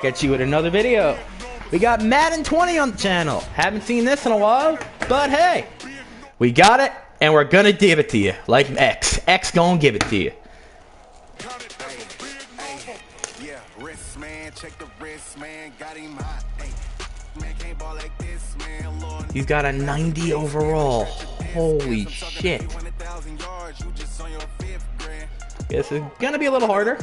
Get you with another video. We got Madden 20 on the channel. Haven't seen this in a while, but hey, we got it and we're gonna give it to you like X. X gonna give it to you. He's got a 90 overall. Holy shit. This is gonna be a little harder.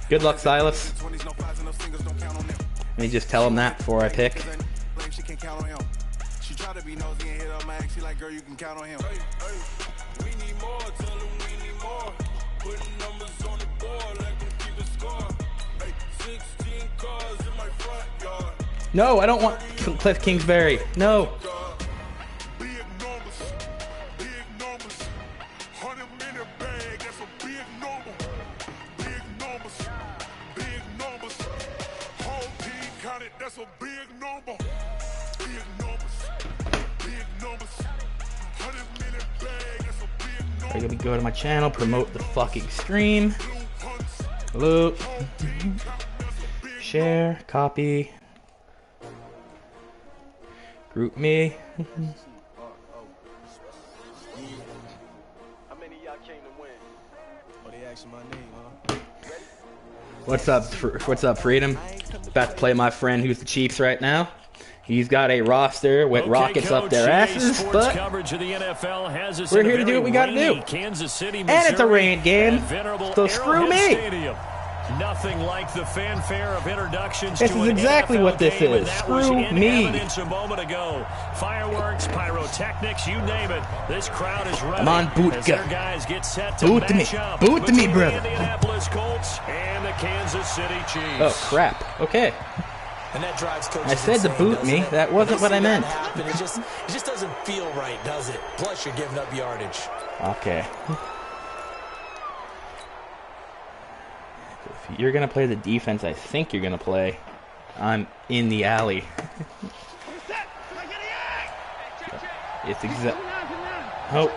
Good luck, Silas. Let me just tell him that before I pick. No, I don't want Cliff Kingsbury. No. I'm gonna go to my channel, promote the fucking stream. Hello. Share, copy. Group me. What's up, Freedom? About to play my friend who's the Chiefs right now. He's got a roster with rockets up their asses, but we're here to do what we gotta do. And it's a rain game, so screw me. Nothing like the fanfare of introductions. This is exactly what this is. Screw me. A moment ago. Fireworks, pyrotechnics, you name it. This crowd is ready. Come on, boot me. Boot me, brother. Indianapolis Colts and the Kansas City Chiefs. Oh, crap. Okay. And that drives coaches I said to boot me. That wasn't what I meant. It just doesn't feel right, does it? Plus, you're giving up yardage. Okay. If you're going to play the defense I think you're going to play, I'm in the alley. It's exact. Oh.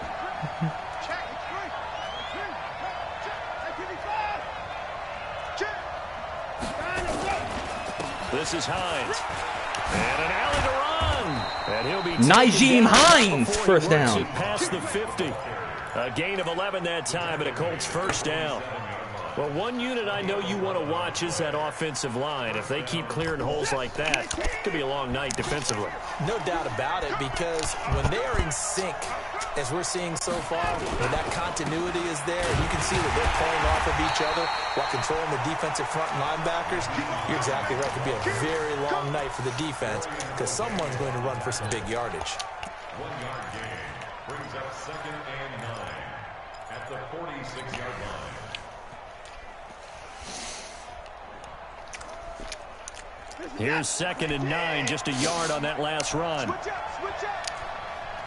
This is Hines. And an alley to run. And he'll be Nyheim Hines, first down. Past the 50. A gain of 11 that time, and a Colts first down. Well, one unit I know you want to watch is that offensive line. If they keep clearing holes like that, it could be a long night defensively. No doubt about it, because when they are in sync, as we're seeing so far, when that continuity is there, and you can see that they're playing off of each other while controlling the defensive front linebackers, you're exactly right. It could be a very long night for the defense, because someone's going to run for some big yardage. 1 yard gain brings up 2nd and 9 at the 46-yard line. Here's 2nd and 9, just a yard on that last run.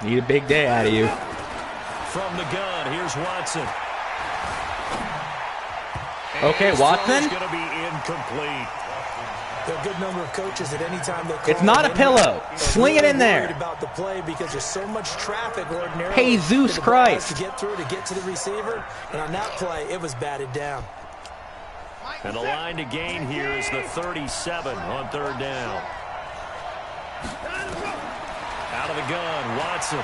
Need a big day out of you. From the gun, here's Watson. Okay, Watson. Going to be incomplete. There are a good number of coaches at any time they call it's not a pillow. Sling it in there. About the play because there's so much traffic ordinarily. Jesus Christ. To get through, to get to the receiver, and on that play, it was batted down. And the line to gain here is the 37 on 3rd down. Out of the gun, Watson.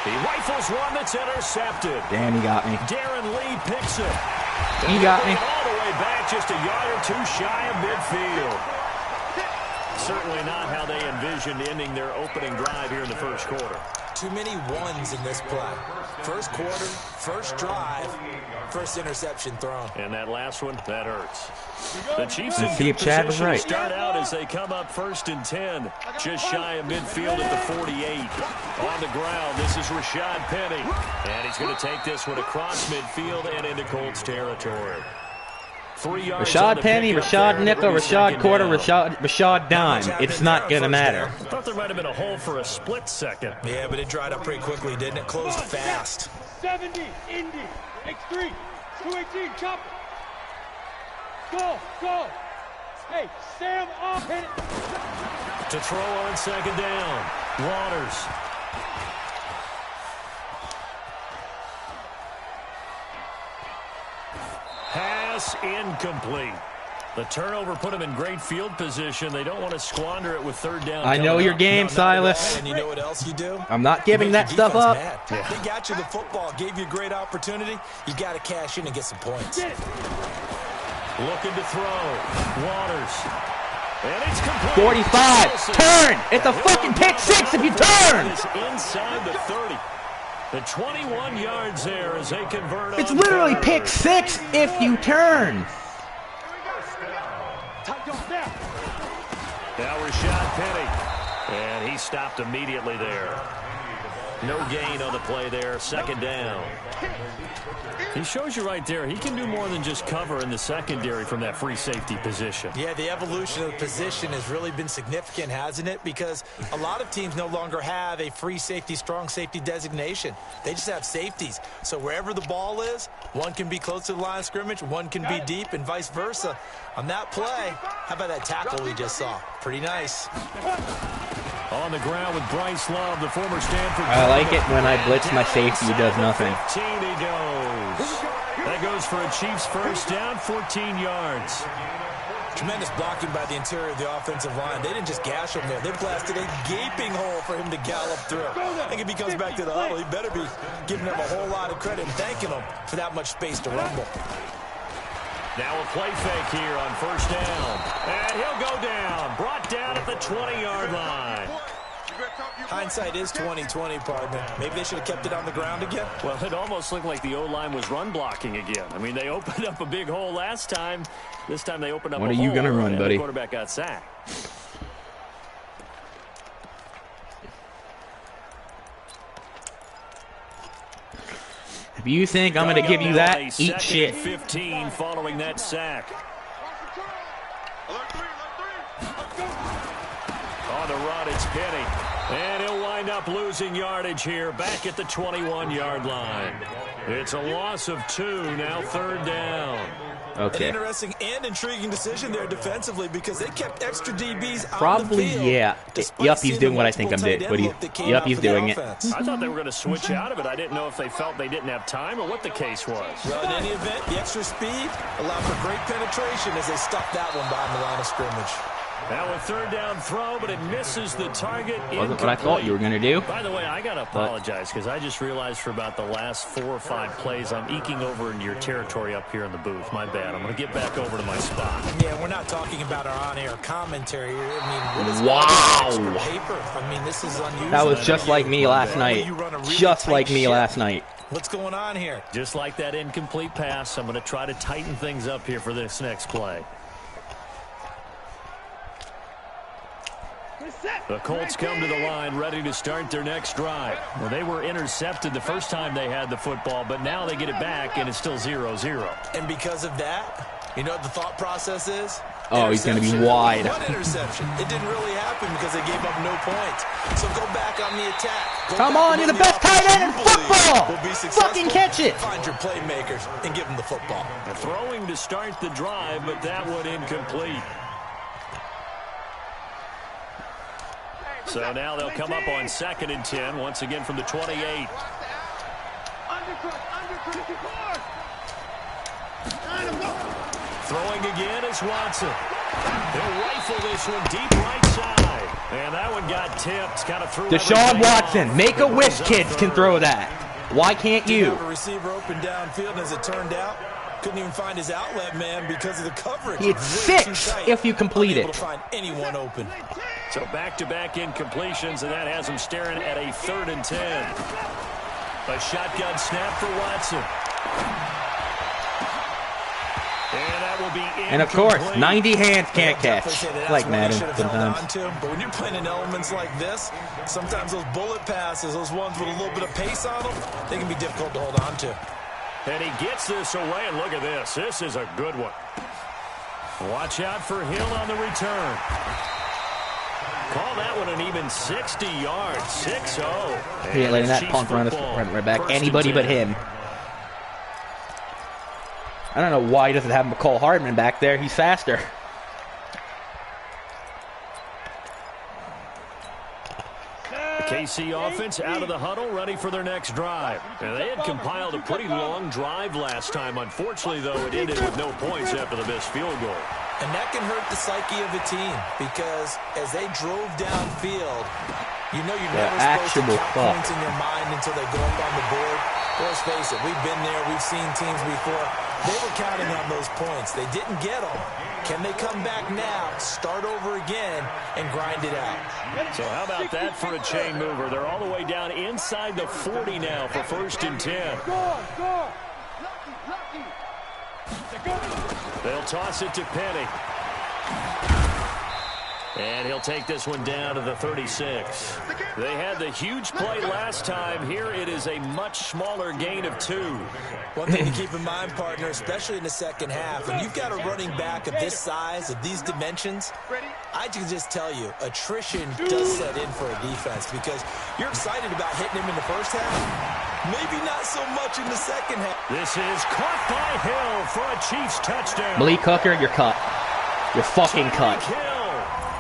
He rifles one that's intercepted. Damn, he got me. Darren Lee picks it. He got me. All the way back, just a yard or two shy of midfield. Certainly not how they envisioned ending their opening drive here in the first quarter. Too many ones in this play. First quarter, first drive, first interception thrown. And that last one, that hurts. The Chiefs Let's see if Chad was right. Start out as they come up 1st and 10, just shy of midfield at the 48. On the ground, this is Rashad Penny. And he's going to take this one across midfield and into Colts territory. Rashad Penny, Rashad Nickel, Rashad Quarter, Rashad Dime. It's not going to matter. I thought there might have been a hole for a split second. Yeah, but it dried up pretty quickly, didn't it? Closed fast. 70, Indy, X3, 218, chop it. Go. Hey, Sam off, hit it. To throw on 2nd down. Waters. pass incomplete. The turnover put them in great field position. They don't want to squander it with third down. I know your game, Silas. And you know what else you do? I'm not giving that stuff up. Yeah. They got you the football, gave you a great opportunity. You got to cash in and get some points. Looking to throw. Waters. And it's complete. 45. Turn. It's a fucking pick six if you turn. It's inside the 30. The 21 yards there as they convert. It's literally pick six if you turn. Now Rashad Penny, and he stopped immediately there. No gain on the play there, second down. He shows you right there, he can do more than just cover in the secondary from that free safety position. Yeah, the evolution of the position has really been significant, hasn't it? Because a lot of teams no longer have a free safety, strong safety designation. They just have safeties. So wherever the ball is, one can be close to the line of scrimmage, one can be deep, and vice versa. On that play, how about that tackle we just saw? Pretty nice. On the ground with Bryce Love, the former Stanford. I like it when I blitz my safety, he does nothing. 15 he goes. That goes for a Chiefs first down, 14 yards. Tremendous blocking by the interior of the offensive line. They didn't just gash him there. They blasted a gaping hole for him to gallop through. I think if he comes back to the huddle, he better be giving them a whole lot of credit and thanking them for that much space to rumble. Now a play fake here on first down. And he'll go down. Brought down at the 20-yard line. Hindsight is 20/20, partner. Maybe they should have kept it on the ground again. Well, it almost looked like the O-line was run blocking again. I mean, they opened up a big hole last time. This time they opened up a hole. What are you going to run, buddy? The quarterback got sacked. If you think I'm going to give you that, eat shit. 15 following that sack. On the run, it's Penny. And he'll wind up losing yardage here, back at the 21-yard line. It's a loss of 2, now third down. Okay. An interesting and intriguing decision there defensively because they kept extra DBs Probably, on the field. yeah. Yup, he's doing what I think I'm doing. Yup, he's doing it. I thought they were going to switch out of it. I didn't know if they felt they didn't have time or what the case was. Well, in any event, the extra speed allowed for great penetration as they stuffed that one behind the line of scrimmage. Now a third down throw, but it misses the target. Wasn't what I thought you were going to do. By the way, I got to apologize because I just realized for about the last 4 or 5 plays, I'm eking over into your territory up here in the booth. My bad. I'm going to get back over to my spot. Yeah, we're not talking about our on-air commentary here. I mean, what is wow. paper? I mean, this is unusual. That was just like me last night. Just like me last night. What's going on here? Just like that incomplete pass, I'm going to try to tighten things up here for this next play. The Colts come to the line ready to start their next drive. Well, they were intercepted the first time they had the football, but now they get it back, and it's still 0-0. And because of that, you know what the thought process is? Oh, he's going to be wide. One interception. It didn't really happen because they gave up no points. So go back on the attack. Come on, you're the best tight end in football. Fucking catch it. Find your playmakers and give them the football. Throwing to start the drive, but that one incomplete. So now they'll come up on 2nd and 10, once again from the 28. Throwing again is Watson. They'll rifle this one deep right side. And that one got tipped. Kind of threw Deshaun Watson, make a wish kids can throw that. Why can't you? Have a receiver open downfield, and as it turned out, couldn't even find his outlet man because of the coverage. It's 6 if you complete it. Able to find anyone open. So back-to-back incompletions, and that has him staring at a 3rd and 10. A shotgun snap for Watson. And that will be incomplete. And of course, 90 hands can't catch. Like Madden sometimes. But when you're playing in elements like this, sometimes those bullet passes, those ones with a little bit of pace on them, they can be difficult to hold on to. And he gets this away, and look at this. This is a good one. Watch out for Hill on the return. Call that one an even 60 yards, 6-0. He ain't letting that punk run right back. Anybody but him. I don't know why he doesn't have McCall Hardman back there. He's faster. KC offense out of the huddle, ready for their next drive. And they had compiled a pretty long drive last time. Unfortunately, though, it ended with no points after the missed field goal. And that can hurt the psyche of a team because as they drove downfield, you know you're never supposed to count points in your mind until they go up on the board. Let's face it, we've been there. We've seen teams before. They were counting on those points. They didn't get them. Can they come back now, start over again, and grind it out? So how about that for a chain mover? They're all the way down inside the 40 now for 1st and 10. They'll toss it to Penny. And he'll take this one down to the 36. They had the huge play last time. Here it is a much smaller gain of 2. One thing to keep in mind, partner, especially in the second half, when you've got a running back of this size, of these dimensions, I can just tell you, attrition does set in for a defense because you're excited about hitting him in the first half. Maybe not so much in the second half. This is caught by Hill for a Chiefs touchdown. Malik Hooker, you're cut. You're fucking cut.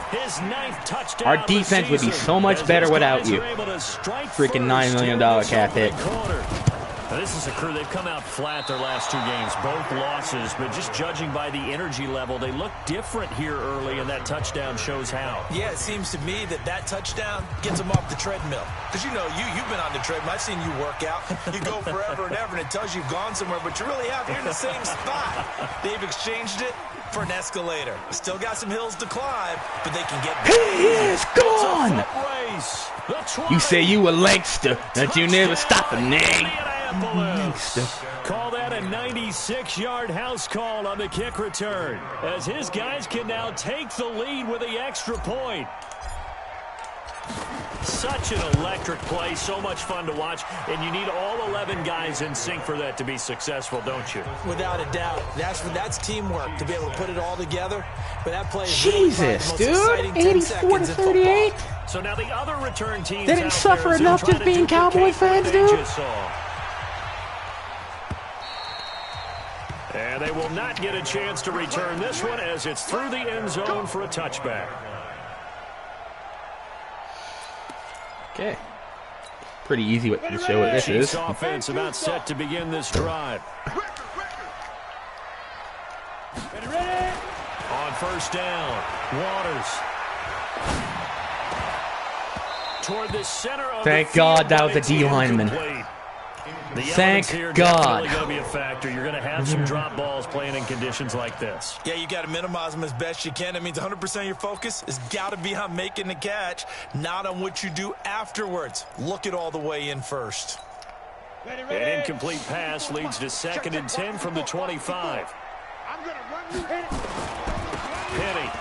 His 9th touchdown. Our defense would be so much better without you. Freaking $9 million cap hit. Now, this is a crew, they've come out flat their last 2 games, both losses, but just judging by the energy level, they look different here early, and that touchdown shows how. Yeah, it seems to me that touchdown gets them off the treadmill. Because, you know, you've been on the treadmill. I've seen you work out. You go forever and ever, and it tells you you've gone somewhere, but you really have. You're in the same spot. They've exchanged it for an escalator. Still got some hills to climb, but they can get back. He is gone! You say you a Lankster, that you never stop a name. Call that a 96-yard house call on the kick return, as his guys can now take the lead with the extra point. Such an electric play, so much fun to watch, and you need all 11 guys in sync for that to be successful, don't you? Without a doubt. That's teamwork to be able to put it all together. But that play is Jesus, dude, 84-38. So now the other return teams they didn't suffer enough just being Cowboy fans, dude. And they will not get a chance to return this one as it's through the end zone for a touchback. Okay. Pretty easy to show what this is. Offense about set to begin this drive. On 1st down, Waters. Toward the center of Thank God that was a D lineman. Thank God. Really going to be a factor. You're going to have some drop balls playing in conditions like this. Yeah, you got to minimize them as best you can. That means 100% of your focus has got to be on making the catch, not on what you do afterwards. Look it all the way in first. An incomplete pass leads to 2nd and 10 from the 25. Penny.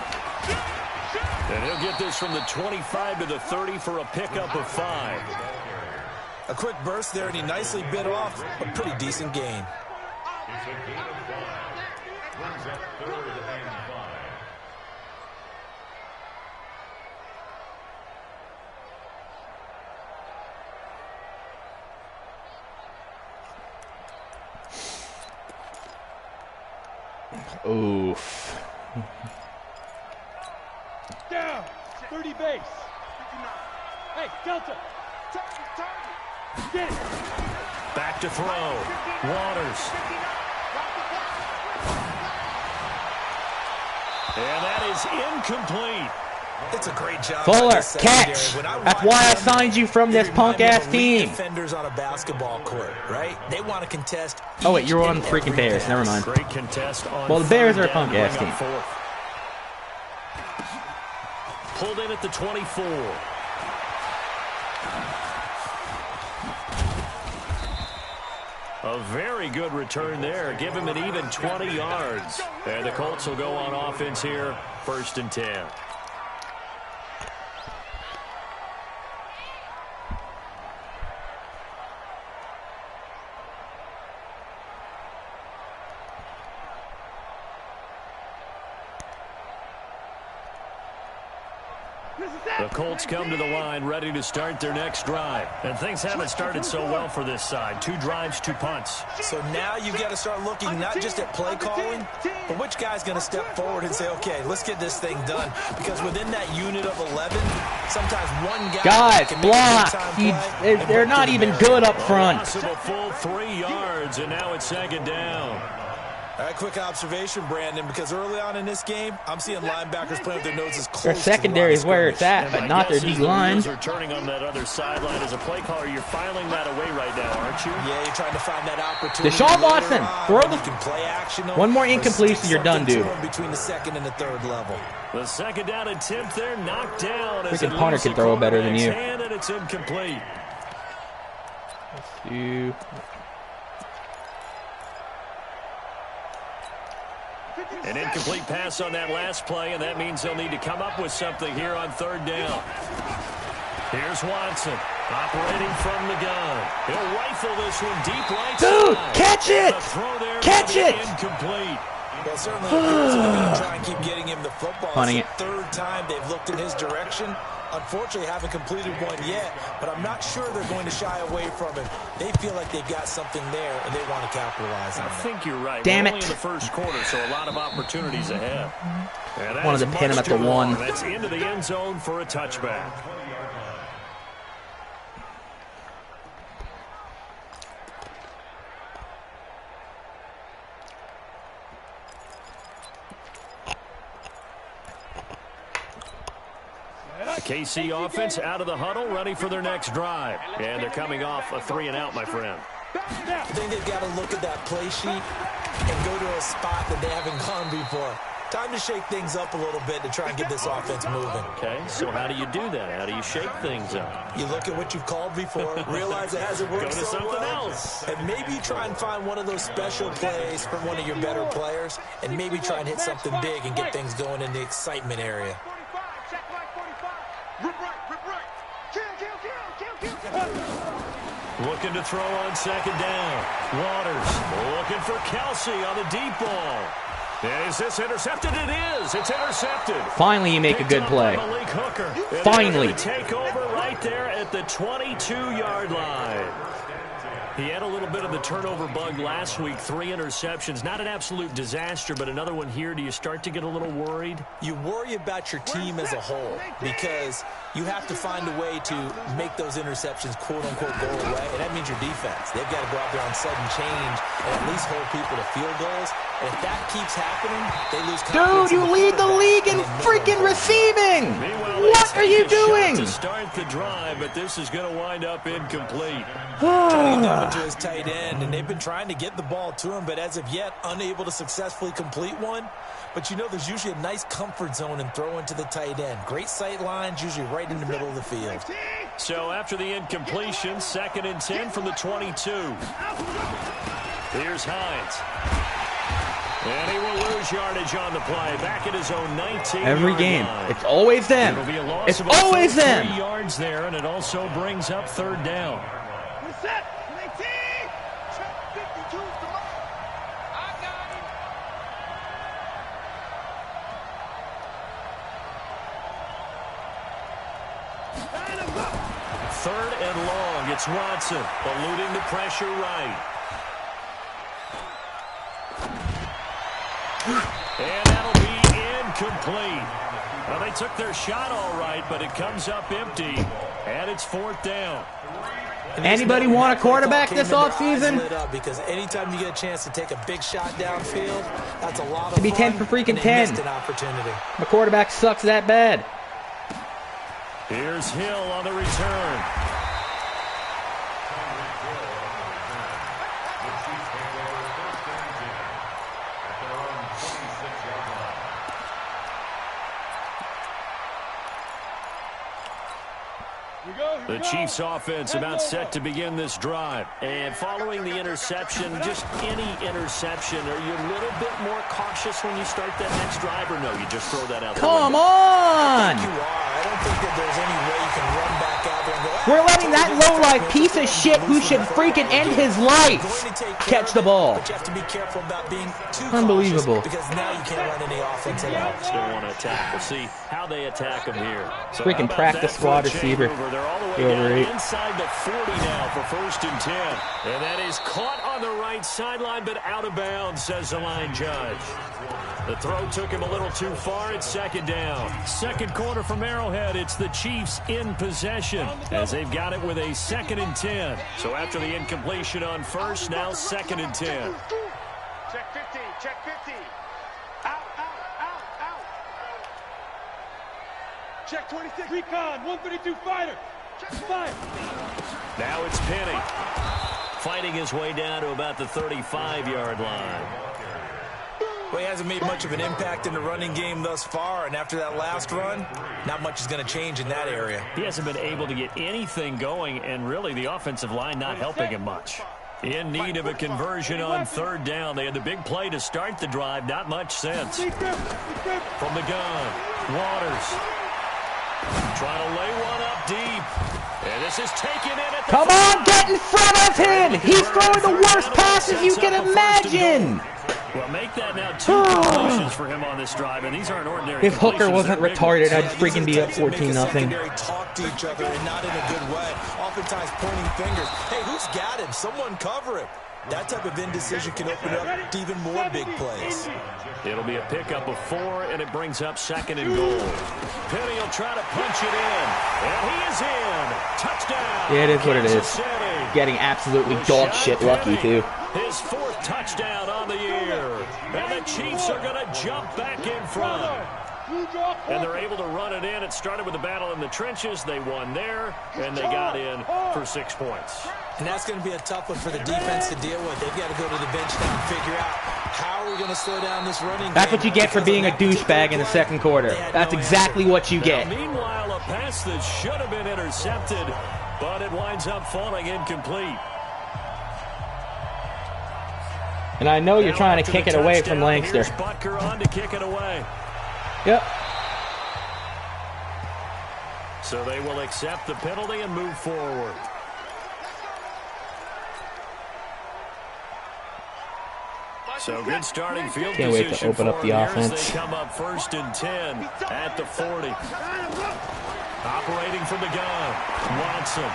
And he'll get this from the 25 to the 30 for a pickup of 5. A quick burst there, and he nicely bit off a pretty decent gain. It's a gain of 5. Brings up 3rd and 5. Oof. Down. 30 base. Hey, Delta. Get it. Back to throw. Waters. And that is incomplete. It's a great job. Fuller, catch. That's why I signed you from this punk-ass team. Defenders on a basketball court, right? They want to contest. Oh, wait, you're on the freaking Bears. Never mind. Great contest on. Well, the Bears are a punk-ass team. Pulled in at the 24. A very good return there. Give him an even 20 yards. And the Colts will go on offense here, 1st and 10. The Colts come to the line ready to start their next drive. And things haven't started so well for this side. 2 drives, 2 punts. So now you've got to start looking not just at play calling, but which guy's going to step forward and say, okay, let's get this thing done. Because within that unit of 11, sometimes one guy guys, can block. They're not even good up front. Loss of a full 3 yards, and now it's 2nd down. All right, quick observation, Brandon, because early on in this game, I'm seeing linebackers playing with their noses close. Their secondary is where it's at, but not their D-line. Are turning on that other sideline as a play caller. You're filing that away right now, aren't you? Yeah, you're trying to find that opportunity. Deshaun Watson, throw the play action. One more incompletion, you're done, dude. Between the 2nd and the 3rd level. The 2nd down attempt there, knocked down. Freaking punter can throw better than you. And it's incomplete. Let's do. An incomplete pass on that last play, and that means they'll need to come up with something here on 3rd down. Here's Watson, operating from the gun. He'll rifle this one deep right Dude, side. catch it! Catch it! Incomplete. Well, certainly appears they're going to try and keep getting him the football. Punting it's the 3rd time they've looked in his direction. Unfortunately, haven't completed one yet, but I'm not sure they're going to shy away from him. They feel like they've got something there, and they want to capitalize on it. I think you're right. Damn We're it. only in the 1st quarter, so a lot of opportunities ahead. And Wanted to pin him at the 1. That's into the end zone for a touchback. The KC offense out of the huddle, ready for their next drive. And they're coming off a 3-and-out, my friend. I think they've got to look at that play sheet and go to a spot that they haven't gone before. Time to shake things up a little bit to try and get this offense moving. Okay, so how do you do that? How do you shake things up? You look at what you've called before, realize it hasn't worked Go to so something well, else. and maybe try and find one of those special plays from one of your better players, and maybe try and hit something big and get things going in the excitement area. Looking to throw on 2nd down. Waters looking for Kelsey on the deep ball. Is this intercepted? It is. It's intercepted. Finally, you make a good play. Finally. Take over right there at the 22-yard line. He had a little bit of the turnover bug last week, 3 interceptions. Not an absolute disaster, but another one here. Do you start to get a little worried? You worry about your team as a whole because you have to find a way to make those interceptions, quote-unquote, go away, and that means your defense. They've got to go out there on sudden change and at least hold people to field goals. And if that keeps happening, they lose confidence. Dude, you lead the league in freaking receiving. What are you doing? To start the drive, but this is going to wind up incomplete. Trying to get down to his tight end, and they've been trying to get the ball to him, but as of yet, unable to successfully complete one. But you know, there's usually a nice comfort zone in throwing to the tight end. Great sight lines, usually right in the middle of the field. So after the incompletion, 2nd and 10 from the 22. Here's Hines. And he will lose yardage on the play. Back at his own 19. Every game. It's always them. It's always them. 3 yards there, and it also brings up 3rd down. Third and long. It's Watson eluding the pressure right. And that'll be incomplete. Well, they took their shot all right, but it comes up empty. And it's 4th down. Anybody want a quarterback this offseason? Because anytime you get a chance to take a big shot downfield, that's a lot of To be fun. 10 for freaking 10. An opportunity. My quarterback sucks that bad. Here's Hill on the return. The Chiefs offense about set to begin this drive. And following the interception, just any interception, are you a little bit more cautious when you start that next drive, or no, you just throw that out the Come window? on! You are. I don't think that there's any way you can run back out there and go, we're letting that low-life piece of shit who should freaking end his life catch the ball. But you have to be careful about being too unbelievable. cautious because now you can't run any offense at all. Still want to attack. We'll see how they attack him here. So freaking practice squad receiver. They're all the way down inside the 40 now for 1st and 10. And that is caught on the right sideline, but out of bounds, says the line judge. The throw took him a little too far. It's 2nd down. 2nd quarter from Arrowhead. It's the Chiefs in possession as they've got it with a 2nd and 10. So after the incompletion on 1st, now 2nd and 10. Check 50, check 50. Out. Check 26. Recon, 132 fighter. Check 5. Now it's Penny. Fighting his way down to about the 35-yard line. Well, he hasn't made much of an impact in the running game thus far, and after that last run, not much is going to change in that area. He hasn't been able to get anything going, and really the offensive line not helping him much. In need of a conversion on 3rd down. They had the big play to start the drive. Not much sense. From the gun, Waters. Trying to lay one up deep. And this is taken in at the Come on, get in front of him! He's throwing the worst passes you can imagine! Well, make that now 2 completions for him on this drive, and these aren't ordinary. If Hooker wasn't retarded, I'd freaking be up 14-0. Talk to each other and not in a good way. Oftentimes pointing fingers. Hey, who's got him? Someone cover him. That type of indecision can open up to even more big plays. It'll be a pickup of 4, and it brings up 2nd and goal. Penny will try to punch it in, and he is in. Touchdown. Yeah, it is what it is. Getting absolutely dog shit lucky, too. His 4th touchdown on the year. And the Chiefs are going to jump back in front. And they're able to run it in. It started with a battle in the trenches. They won there, and they got in for 6 points. And that's going to be a tough one for the defense to deal with. They've got to go to the bench now and figure out how are we going to slow down this running game. That's what you get for being a douchebag in the 2nd quarter. That's exactly what you get. Now, meanwhile, a pass that should have been intercepted, but it winds up falling incomplete. And I know you're trying to kick it away from Lancaster. Butker on to kick it away. Yep. So they will accept the penalty and move forward. So good starting field Can't wait to open up the offense. They come up 1st and 10 at the 40. Operating from the gun, Watson.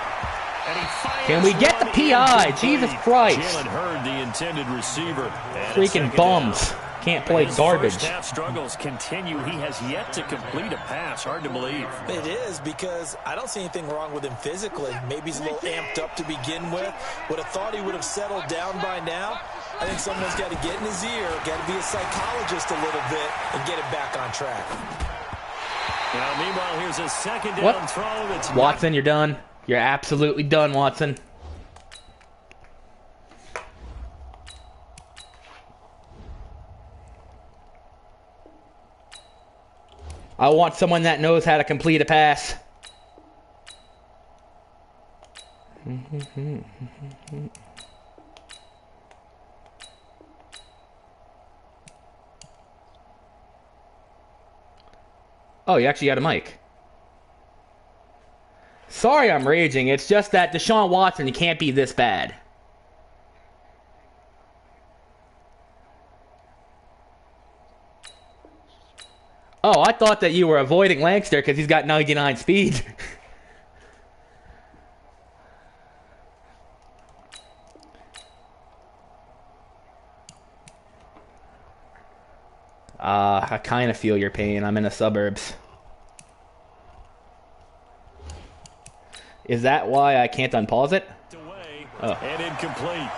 Can we get the PI? Jesus Christ. Jalen Hurd, the intended receiver. Freaking bums. Can't play garbage. First half struggles continue. He has yet to complete a pass. Hard to believe. It is, because I don't see anything wrong with him physically. Maybe he's a little amped up to begin with. Would have thought he would have settled down by now. I think someone's got to get in his ear, got to be a psychologist a little bit, and get it back on track. Now, meanwhile, here's a 2nd down throw. That's Watson, you're done. You're absolutely done, Watson. I want someone that knows how to complete a pass. Oh, you actually got a mic. Sorry I'm raging. It's just that Deshaun Watson, he can't be this bad. Oh, I thought that you were avoiding Lancaster because he's got 99 speed. I kind of feel your pain. I'm in the suburbs. Is that why I can't unpause it? Oh. And incomplete.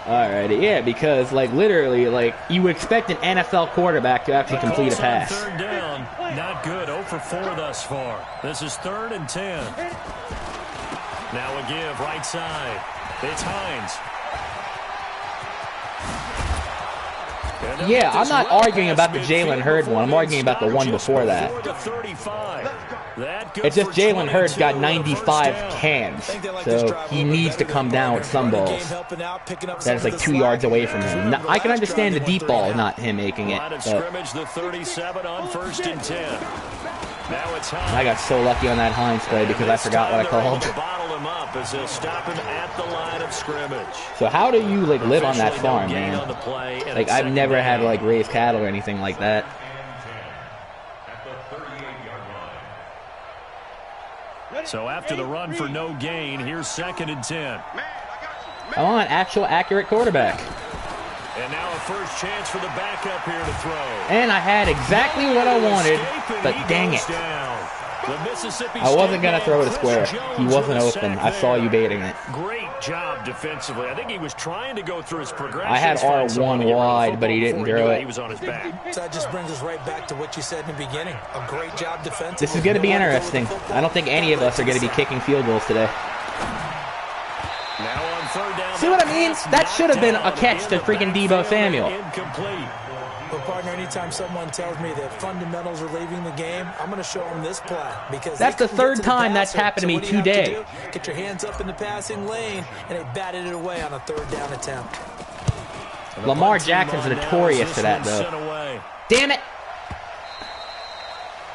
Alrighty, yeah, because, like, literally, like, you would expect an NFL quarterback to actually complete a pass. 3rd down, not good. 0 for 4 thus far. This is 3rd and 10. Now a give, right side. It's Hines. Yeah, I'm not arguing about the Jalen Hurd one. I'm arguing about the one before that. It's just Jalen Hurd's got 95 cans, so he needs to come down with some balls. That is like 2 yards away from him. Now, I can understand the deep ball, not him making it. I got so lucky on that Hines play because I forgot what I called. So how do you like live on that farm, man? Like I've never had to like raise cattle or anything like that. So after the run for no gain, here's 2nd and 10. I want an actual accurate quarterback. And now a first chance for the backup here to throw. And I had exactly what I wanted, but dang it. I wasn't going to throw it a square. He wasn't open. I saw you baiting it. Great job defensively. I think he was trying to go through his progression. I had R1 wide, but he didn't throw it. He was on his back. So that just brings us right back to what you said in the beginning. A great job defensively. This is going to be interesting. I don't think any of us are going to be kicking field goals today. Now on 3rd down. See what I mean? That should have been a catch to freaking Deebo Samuel. Incomplete. But partner, anytime someone tells me that fundamentals are leaving the game, I'm going to show them this play because that's the 3rd time that's happened to me today. Get your hands up in the passing lane, and they batted it away on a 3rd down attempt. Lamar Jackson's notorious for that, though. Damn it!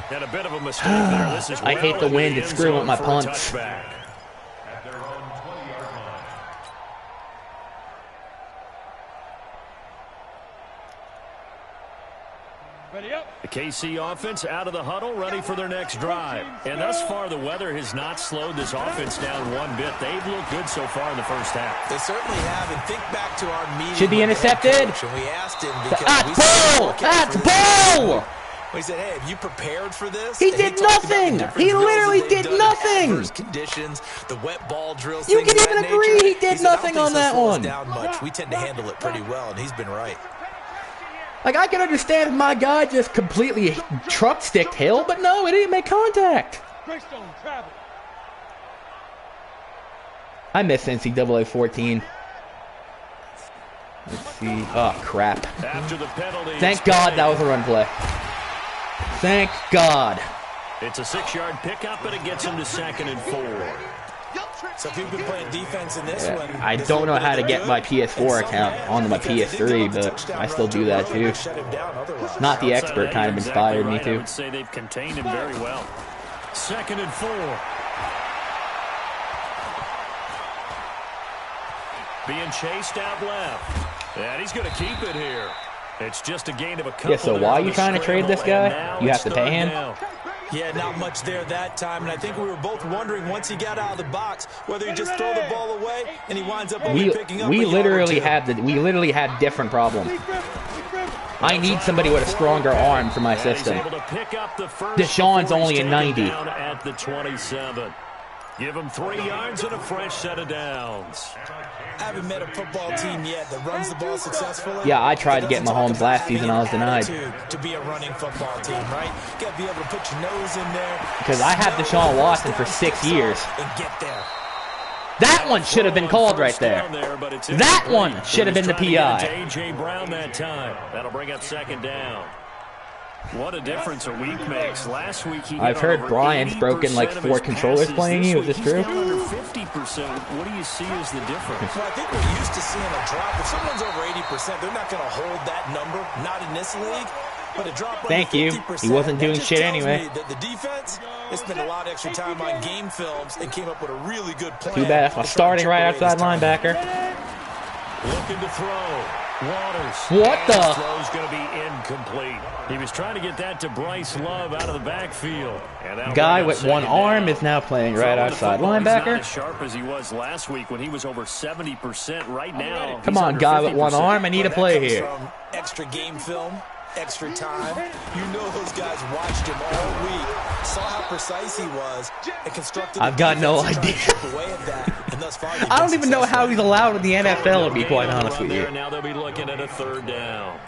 Had a bit of a mistake there. This is I hate the wind. It's screwing with my punts. The KC offense out of the huddle, ready for their next drive. And thus far, the weather has not slowed this offense down one bit. They've looked good so far in the first half. They certainly have. And think back to our meeting. Should be intercepted. We asked him That's bull! We said, hey, have you prepared for this? He did nothing. He literally did nothing. Conditions, the wet ball drills. You can even agree he did nothing on that one. We tend to handle it pretty well, and he's been right. Like, I can understand if my guy just completely truck-sticked Hill, but no, it didn't make contact. I miss NCAA 14. Let's see. Oh, crap. Thank God that was a run play. Thank God. It's a 6-yard pickup, but it gets him to 2nd and 4. So if you've been playing defense in this one, I don't know how to get my PS4 account onto my PS3, but I still do that too. Not the expert kind of inspired me to. I would say they've contained him very well. 2nd and 4. Being chased out left. And he's going to keep it here. It's just a gain of a couple. Yeah, so why are you trying to trade this guy? You have to pay him? Yeah, not much there that time, and I think we were both wondering once he got out of the box whether he just throw the ball away and he winds up only picking up. We literally had different problems. I need somebody with a stronger arm for my system. Deshaun's only a 90. At the 27. Give him 3 yards and a fresh set of downs. I haven't met a football team yet that runs the ball successfully. Yeah, I tried to get Mahomes last season. I was denied. To be a running football team, right? You got to be able to put your nose in there. Because I had Deshaun Watson for 6 years. And get there. That one should have been called right there. That one should have been the PI. A.J. Brown that time. That'll bring up 2nd down. What a difference a week makes. Last week he I've heard Brian's broken like 4 controllers playing you. Is this true? 50%. What do you see as the difference? Well, I think we're used to seeing a drop. If someone's over 80%, they're not going to hold that number. Not in this league. But a drop. Thank you. He wasn't doing shit anyway. The defense, they spent a lot of extra time on game films and came up with a really good plan. Too bad. I'm starting right outside linebacker. Looking to throw. Waters. What the? Throw's going to be incomplete. He was trying to get that to Bryce Love out of the backfield. Guy with one arm is now playing right outside linebacker. He's not as sharp as he was last week when he was over 70% right now. Come on, guy with one arm. I need a play here. Extra game film. Extra time. You know those guys watched him all week, saw how precise he was, and constructed. I've got no idea. I don't even know how he's allowed in the NFL, to be quite honest with you. Now they'll be looking at a 3rd down.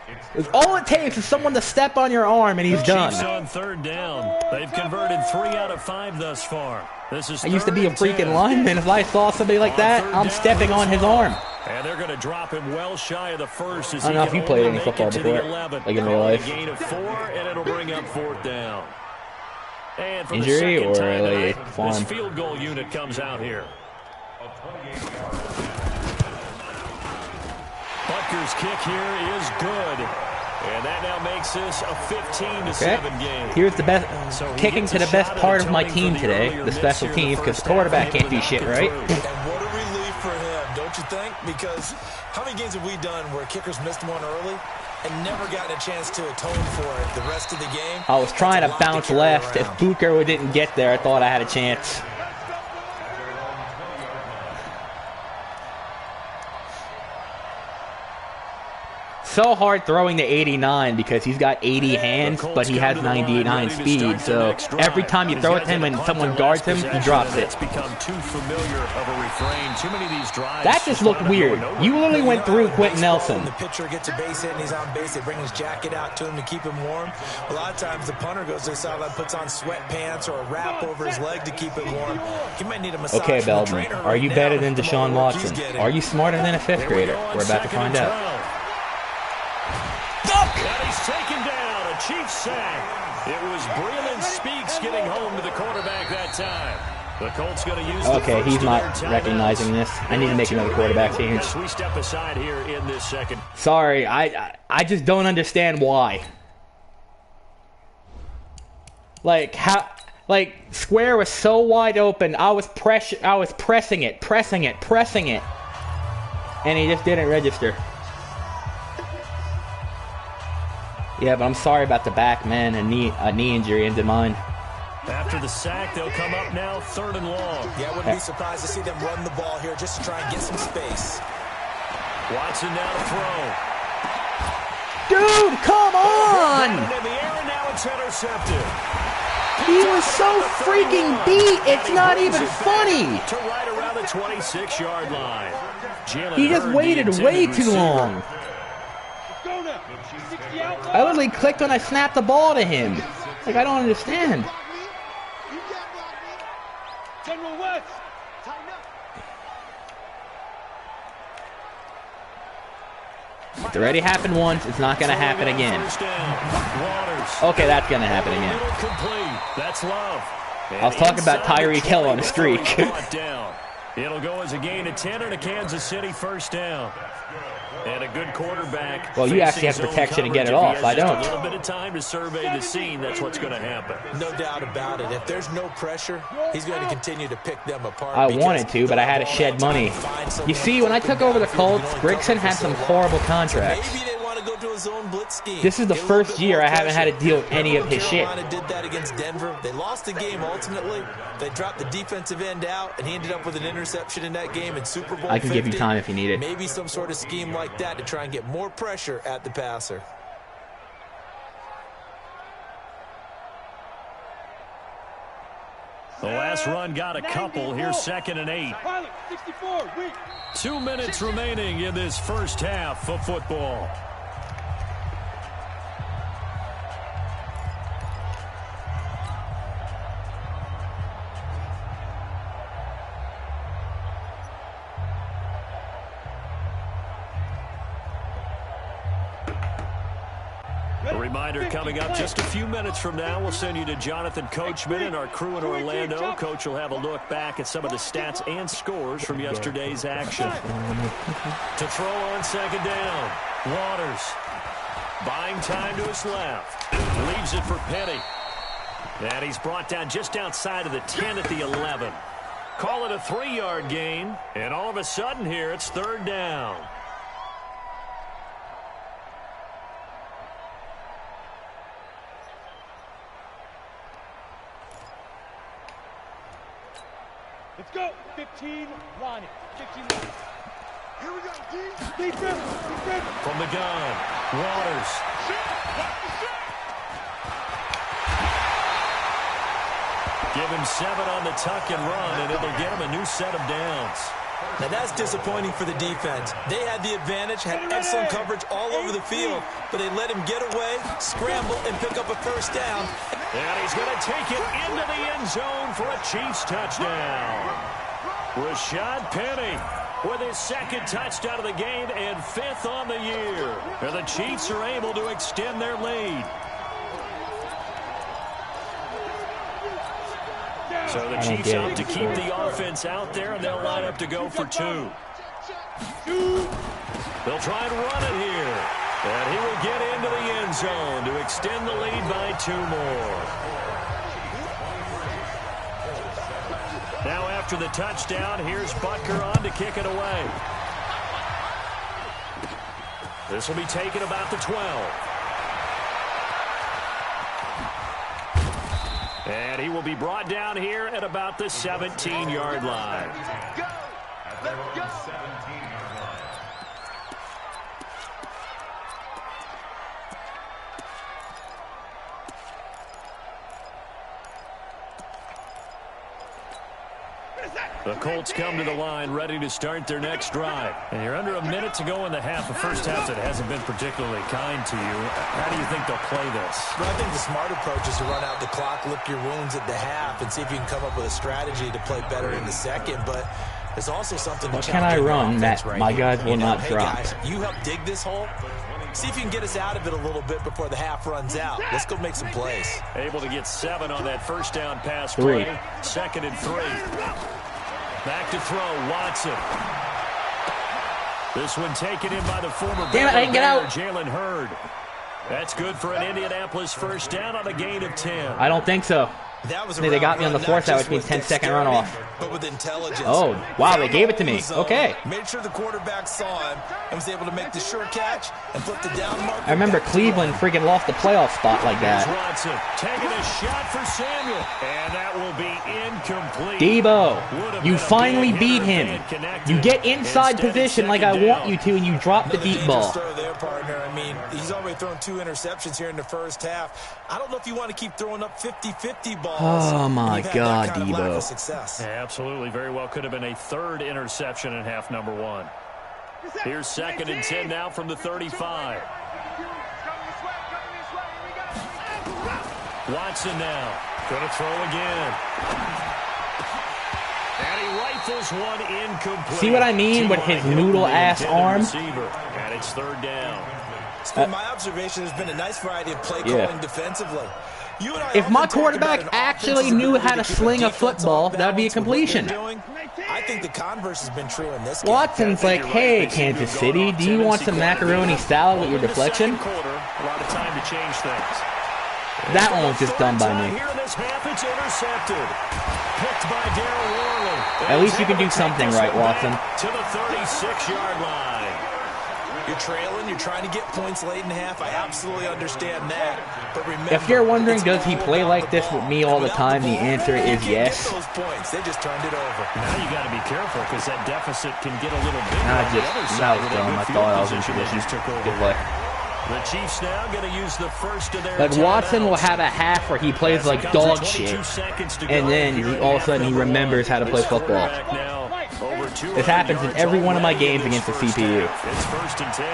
All it takes is someone to step on your arm, and he's done. Chiefs on 3rd down. They've converted 3 out of 5 thus far. This is I used to be a freaking 10. lineman. If I saw somebody like that, I'm stepping on his arm. And they're going to drop him well shy of the first. As I don't know if you played any football before, like in real life. A gain of 4, and it'll bring up 4th down. And for Injury the or second time like tonight, farm? this field goal unit comes out here. Butker's kick here is good. And that now makes this a 15-7 game. Here's the best, kicking to the best part of my team today, the special teams, because the quarterback can't do shit, right? And what a relief for him, don't you think? Because how many games have we done where kickers missed one early and never gotten a chance to atone for it the rest of the game? I was trying to bounce left. If Booker didn't get there, I thought I had a chance. So hard throwing the 89 because he's got 80 hands, but he has 99 speed. So every time you throw it to him and someone guards him, he drops it. That just looked weird. You literally went through Quentin Nelson. The pitcher gets a base hit and he's on base. They bring his jacket out to him to keep him warm. A lot of times the punter goes to the sideline, puts on sweatpants or a wrap over his leg to keep it warm. He might need a massage. Okay, Belden, are you better than Deshaun Watson? Are you smarter than a 5th grader? We're about to find out. And he's taken down. A Chiefs sack. It was Breland Speaks getting home to the quarterback that time. The Colts going to use. Okay, he's not recognizing this. I need to make another quarterback change. As we step aside here in this second. Sorry, I just don't understand why. Like how, like square was so wide open. I was pressing it, and he just didn't register. Yeah, but I'm sorry about the back, man. A knee injury into mine. After the sack, they'll come up now 3rd and long. Yeah, I wouldn't be surprised to see them run the ball here just to try and get some space. Watson now to throw. Dude, come on! In the air, and now it's intercepted. He was so freaking beat, it's not even funny. To right around the 26-yard line. He just waited way too long. I literally clicked when I snapped the ball to him. Like, I don't understand. General West. It already happened once. It's not going to happen again. Okay, that's going to happen again. That's Love. I was talking about Tyreek Hill on a streak. It'll go as a gain of 10 and a Kansas City 1st down. And a good quarterback. Well, you actually have protection to get it off. I don't. A little bit of time to survey the scene. That's what's going to happen. No doubt about it. If there's no pressure, he's going to continue to pick them apart. I wanted to, but I had to shed money. You see, when I took over the Colts, Grigson had some horrible contracts. Maybe they want to go to a zone blitz scheme. This is the first year I haven't had to deal with any of his shit. Carolina did that against Denver. They lost the game ultimately. They dropped the defensive end out, and he ended up with an interception in that game in Super Bowl 50. I can give you time if you need it. Maybe some sort of scheme like that to try and get more pressure at the passer. The last run got a couple. Here's 2nd and 8. 2 minutes remaining in this first half of football. A reminder coming up just a few minutes from now. We'll send you to Jonathan Coachman and our crew in Orlando. Coach will have a look back at some of the stats and scores from yesterday's action. To throw on 2nd down. Waters buying time to his left. Leaves it for Penny. And he's brought down just outside of the 10 at the 11. Call it a 3-yard gain. And all of a sudden here, it's 3rd down. Let's go. 15, line it. 15 line. Here we go. Defense. From the gun, Waters. Give him 7 on the tuck and run, and it'll get him a new set of downs. Now that's disappointing for the defense. They had the advantage, had excellent coverage all over the field, but they let him get away, scramble, and pick up a first down. And he's going to take it into the end zone for a Chiefs touchdown. Rashad Penny with his second touchdown of the game and 5th on the year. And the Chiefs are able to extend their lead. So the Chiefs opt to keep the offense out there, and they'll line up to go for 2. They'll try and run it here. And he will get into the end zone to extend the lead by 2 more. Now after the touchdown, here's Butker on to kick it away. This will be taken about the 12. And he will be brought down here at about the 17-yard line. Let's go. 17-yard line. The Colts come to the line ready to start their next drive. And you're under a minute to go in the half. A first half that hasn't been particularly kind to you. How do you think they'll play this? Well, I think the smart approach is to run out the clock, lick your wounds at the half, and see if you can come up with a strategy to play better in the second. But there's also something to what can I run that right my here. guys will not drop? Guys, you help dig this hole. See if you can get us out of it a little bit before the half runs out. Let's go make some plays. Able to get 7 on that first down pass 3. play. 2nd and 3. Back to throw, Watson. This one taken in by the former Damn it, I didn't get out. Jalen Hurd. That's good for an Indianapolis first down on a gain of 10. I don't think so. That was a They got me on the 4th out, which means 10-second runoff. But with intelligence. Oh, wow, they gave it to me. Okay. Made sure the quarterback saw him and was able to make the sure catch and flip the down marker. I remember Cleveland freaking lost the playoff spot like that. Watson taking a shot for Samuel, and that will be incomplete. Debo, you finally beat him. You get inside position like I want you to, and you drop the deep ball. Throw there, partner. I mean, he's already thrown 2 interceptions here in the first half. I don't know if you want to keep throwing up 50-50 balls. Oh my God, Debo. Yeah, absolutely. Very well could have been a 3rd interception in half number 1. Here's 2nd and 10 now from the 35. Watson now. Going to throw again. And he rifles one incomplete. See what I mean with his noodle-ass arm? And it's 3rd down. From my observation, there's been a nice variety of play calling defensively. If my quarterback actually knew how to sling a football, that would be a completion. I think the converse has been true in this game. Watson's like, hey, Kansas City, do you want some macaroni salad with your deflection? A lot of time to change things. That one was just done by me. Here in this half, it's intercepted. Picked by Darryl Worley. At least you can do something right, Watson. To the 36-yard line. You're trailing, you're trying to get points late in half. I absolutely understand that. But remember, if you're wondering, does he play like this with me all the time, the answer is yes. Those points, they just turned it over. Now you got to be careful because that deficit can get a little bigger. That was dumb. I thought I was in position. Good play. The Chiefs now going to use the first of their Like Watson will have a half where he plays like dog shit, and then all of a sudden he remembers how to play football. This happens in every one of my games against the CPU. It's 1st and 10.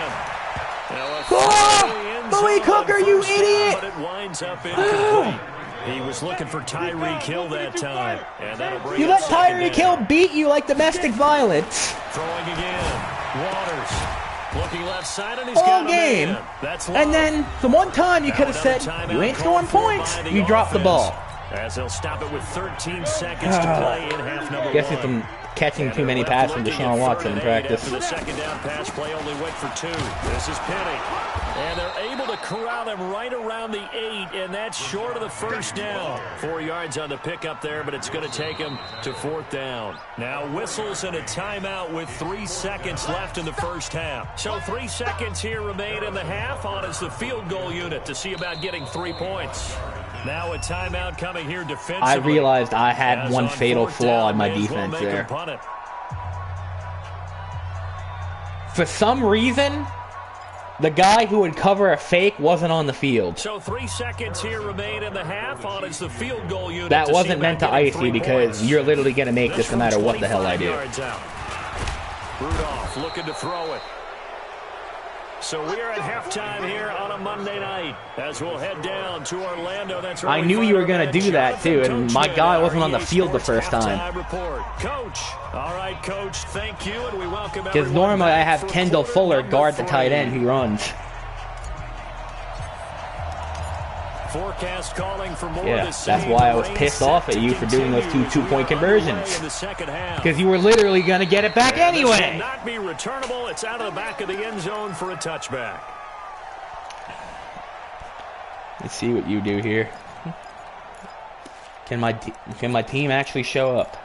Oh! Bowie Cooker, you idiot! But it winds up incomplete. He was looking for Tyreek Hill that time. And that'll bring you let Tyreek Hill beat you like domestic violence. Throwing again. Waters. Looking left side, and he's all got game. And then the one time you could have said, you ain't scoring points, you dropped the ball. As they'll stop it with 13 seconds to play in half number 1. Guessing from catching too many passes from Deshaun Watson in practice. The 2nd down pass play only went for 2. This is Penny. And they're able to corral him right around the 8, and that's short of the first down. 4 yards on the pickup there, but it's going to take him to 4th down. Now whistles and a timeout with 3 seconds left in the first half. So 3 seconds here remain in the half. On is the field goal unit to see about getting 3 points. Now a timeout coming here defensively. I realized I had one fatal flaw in my defense there. For some reason, the guy who would cover a fake wasn't on the field. So 3 seconds here remain in the half. On is the field goal unit. That wasn't meant to ice you because you're literally going to make this no matter what the hell I do. Rudolph looking to throw it. So we are at halftime here on a Monday night as we'll head down to Orlando. That's where I knew you were going to do that too, and my guy wasn't on the field the first time. Coach. All right, Coach, thank you, and we welcome everyone. Because normally I have Kendall Fuller guard the tight end who runs. Forecast calling for more yeah, that's why I was pissed off at you for doing those two-point conversions. Because you were literally going to get it back anyway. Will not be returnable. It's out of the back of the end zone for a touchback. Let's see what you do here. Can my team actually show up?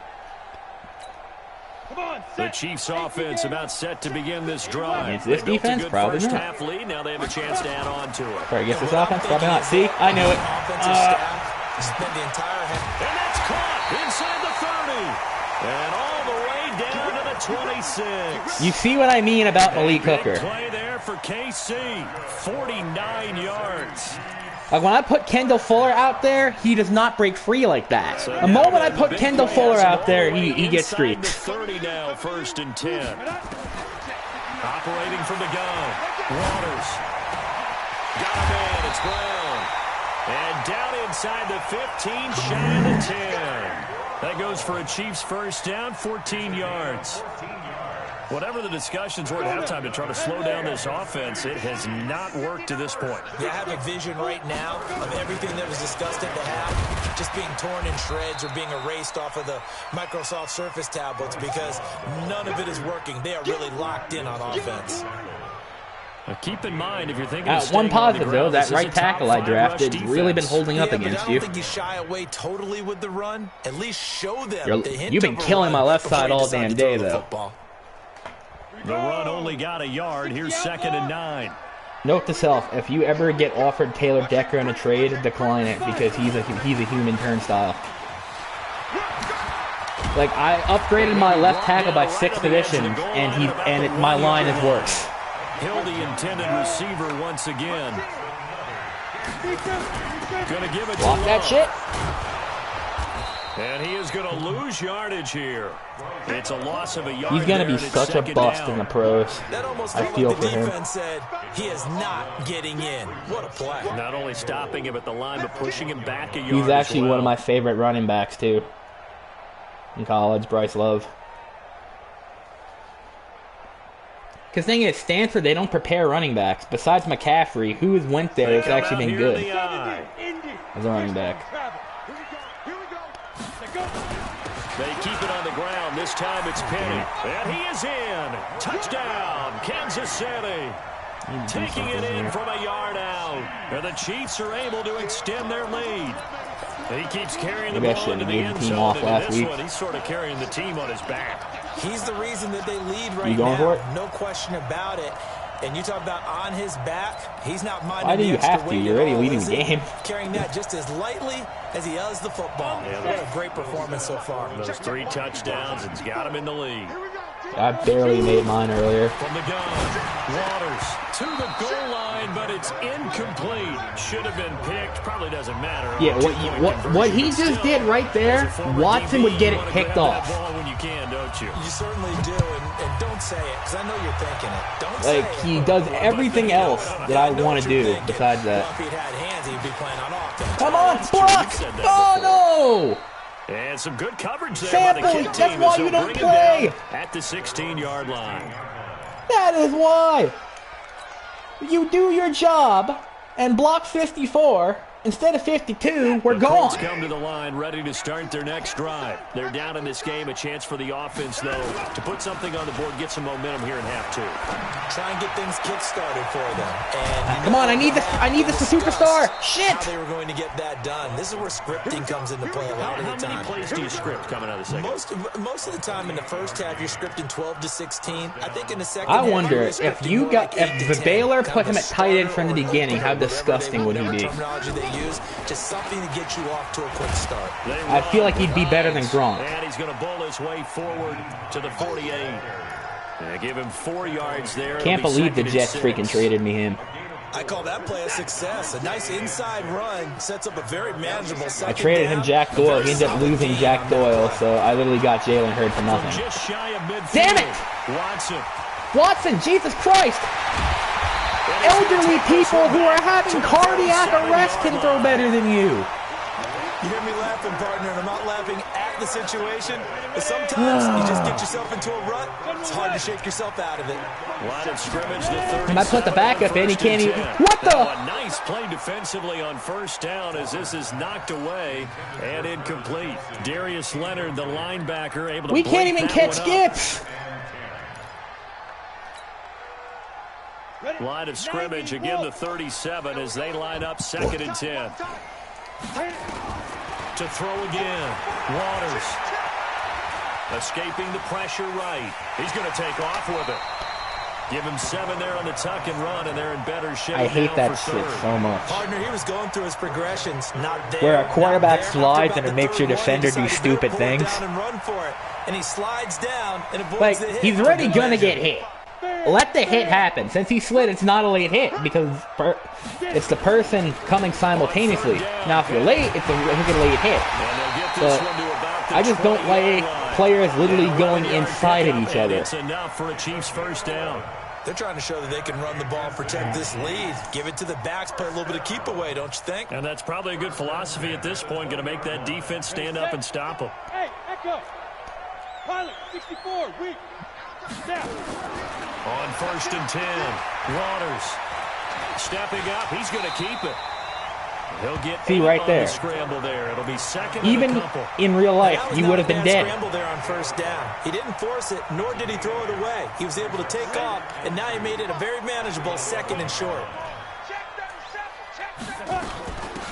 The Chiefs offense about set to begin this drive. Is this defense? Probably not. Half lead. Now they have a chance to add on to it. Sorry, I guess this offense? Probably not. See? I knew it. Spend the entire half. And that's caught inside the 30. And all the way down to the 26. You see what I mean about Malik Hooker. Play there for KC. 49 yards. Like when I put Kendall Fuller out there, he does not break free like that. The moment I put Kendall Fuller out there, he gets streaked. 30 now, 1st and 10. Operating from the gun. Waters. Got him in. It's Brown. And down inside the 15, shy of the 10. That goes for a Chiefs first down, 14 yards. Whatever the discussions were at halftime to try to slow down this offense, it has not worked to this point. Yeah, I have a vision right now of everything that was discussed at the half just being torn in shreds or being erased off of the Microsoft Surface tablets because none of it is working. They are really locked in on offense. Now keep in mind, if you're thinking one positive, though, that right tackle I drafted has really been holding up against you. I don't think you shy away totally with the run. At least show them the hint. You've been killing my left side all damn day, though. The run only got a yard. Here's 2nd and 9. Note to self, if you ever get offered Taylor Decker in a trade, decline it because he's a human turnstile. Like, I upgraded my left tackle by 6 positions, and my line is worse. Hill, the intended receiver once again. Gonna give it Block to that shit. And he is going to lose yardage here. It's a loss of a yard. He's going to be such a bust in the pros. I feel for him. Defense said he is not getting in. What a play. Not only stopping him at the line, but pushing him back a yard. He's actually one of my favorite running backs, too. In college, Bryce Love. Because the thing is, Stanford, they don't prepare running backs. Besides McCaffrey, who has went there, it's actually been good as a running back. They keep it on the ground. This time it's Penny. And he is in. Touchdown, Kansas City. Taking it in from a yard out. And the Chiefs are able to extend their lead. He keeps carrying the ball into the end zone. And this one, he's sort of carrying the team on his back. He's the reason that they lead right now. You going for it? No question about it. And you talk about on his back, he's not minding. Why do you have to? You're already leading the game. Carrying that just as lightly as he does the football. What a great performance so far. Those 3 touchdowns, it's got him in the lead. I barely made mine earlier. From the gun, Waters to the goal line, but it's incomplete. Should have been picked. Probably doesn't matter. Yeah, what he just did right there, Watson would get it picked off. When you can, don't you? You certainly do, and don't say it, because I know you're thinking it. Don't say it. Like, he does everything else that I want to do besides that. If he'd had hands, he'd be playing on offense. Come on, block! Oh, no! And some good coverage there Sample, by the kick that's team why as you they'll don't bring play. him down at the 16-yard line. That is why. You do your job and block 54 instead of 52. We're the Colts gone. come to the line ready to start their next drive. They're down in this game. A chance for the offense, though, to put something on the board, get some momentum here in half 2. Try and get things kick-started for them. And come on, I need this for superstar. Shit. How they were going to get that done. This is where scripting comes into play a lot of the time. How many plays do you script coming out of the second? Most of the time in the first half, you're scripting 12 to 16. I think in the second I half, wonder if the Baylor put him at tight end from the beginning, how disgusting would he be? Terminology they use, just something to get you off to a quick start. I feel like he'd be better than Gronk. And he's going to bowl his way forward to the 48. And give him 4 yards there. Can't believe the Jets freaking traded me him. I call that play a success. A nice inside run sets up a very manageable second I traded him Jack Doyle. He ended up losing Jack Doyle, so I literally got Jalen Hurd for nothing. Just shy of midfield. Damn it! Watson, Jesus Christ! Elderly people who are having cardiac arrest can throw better than you. You hear me laughing, partner, and I'm not laughing at the situation, but sometimes you just get yourself into a rut. It's hard to shake yourself out of it. Line of scrimmage, the 30. And I put the backup in, he can't even... What the? A nice play defensively on first down as this is knocked away and incomplete. Darius Leonard, the linebacker, able to... We can't even catch skips. Line of scrimmage, again the 37 as they line up 2nd and 10. To throw again, Waters. Escaping the pressure right. He's going to take off with it. Give him 7 there on the tuck and run, and they're in better shape. I hate that shit so much. Partner, he was going through his progressions, not there. Where a quarterback slides and it makes your defender do stupid things. And run for it. And he slides down and avoids Like, the hit. he's already going to get hit. Let the hit happen. Since he slid, it's not a late hit because it's the person coming simultaneously. Now, if you're late, it's a late hit. But I just don't like players literally going inside of each other. It's enough for a Chiefs first down. They're trying to show that they can run the ball and protect this lead. Give it to the backs, play a little bit of keep away, don't you think? And that's probably a good philosophy at this point, going to make that defense stand up and stop them. Hey, Echo. Pilot, 64, weak. Snap. On 1st and 10, Waters stepping up. He's going to keep it. He'll get right there. Scramble there. It'll be 2nd. Even in real life, you would have been dead. Scramble there on 1st down. He didn't force it, nor did he throw it away. He was able to take off, and now he made it a very manageable 2nd and short.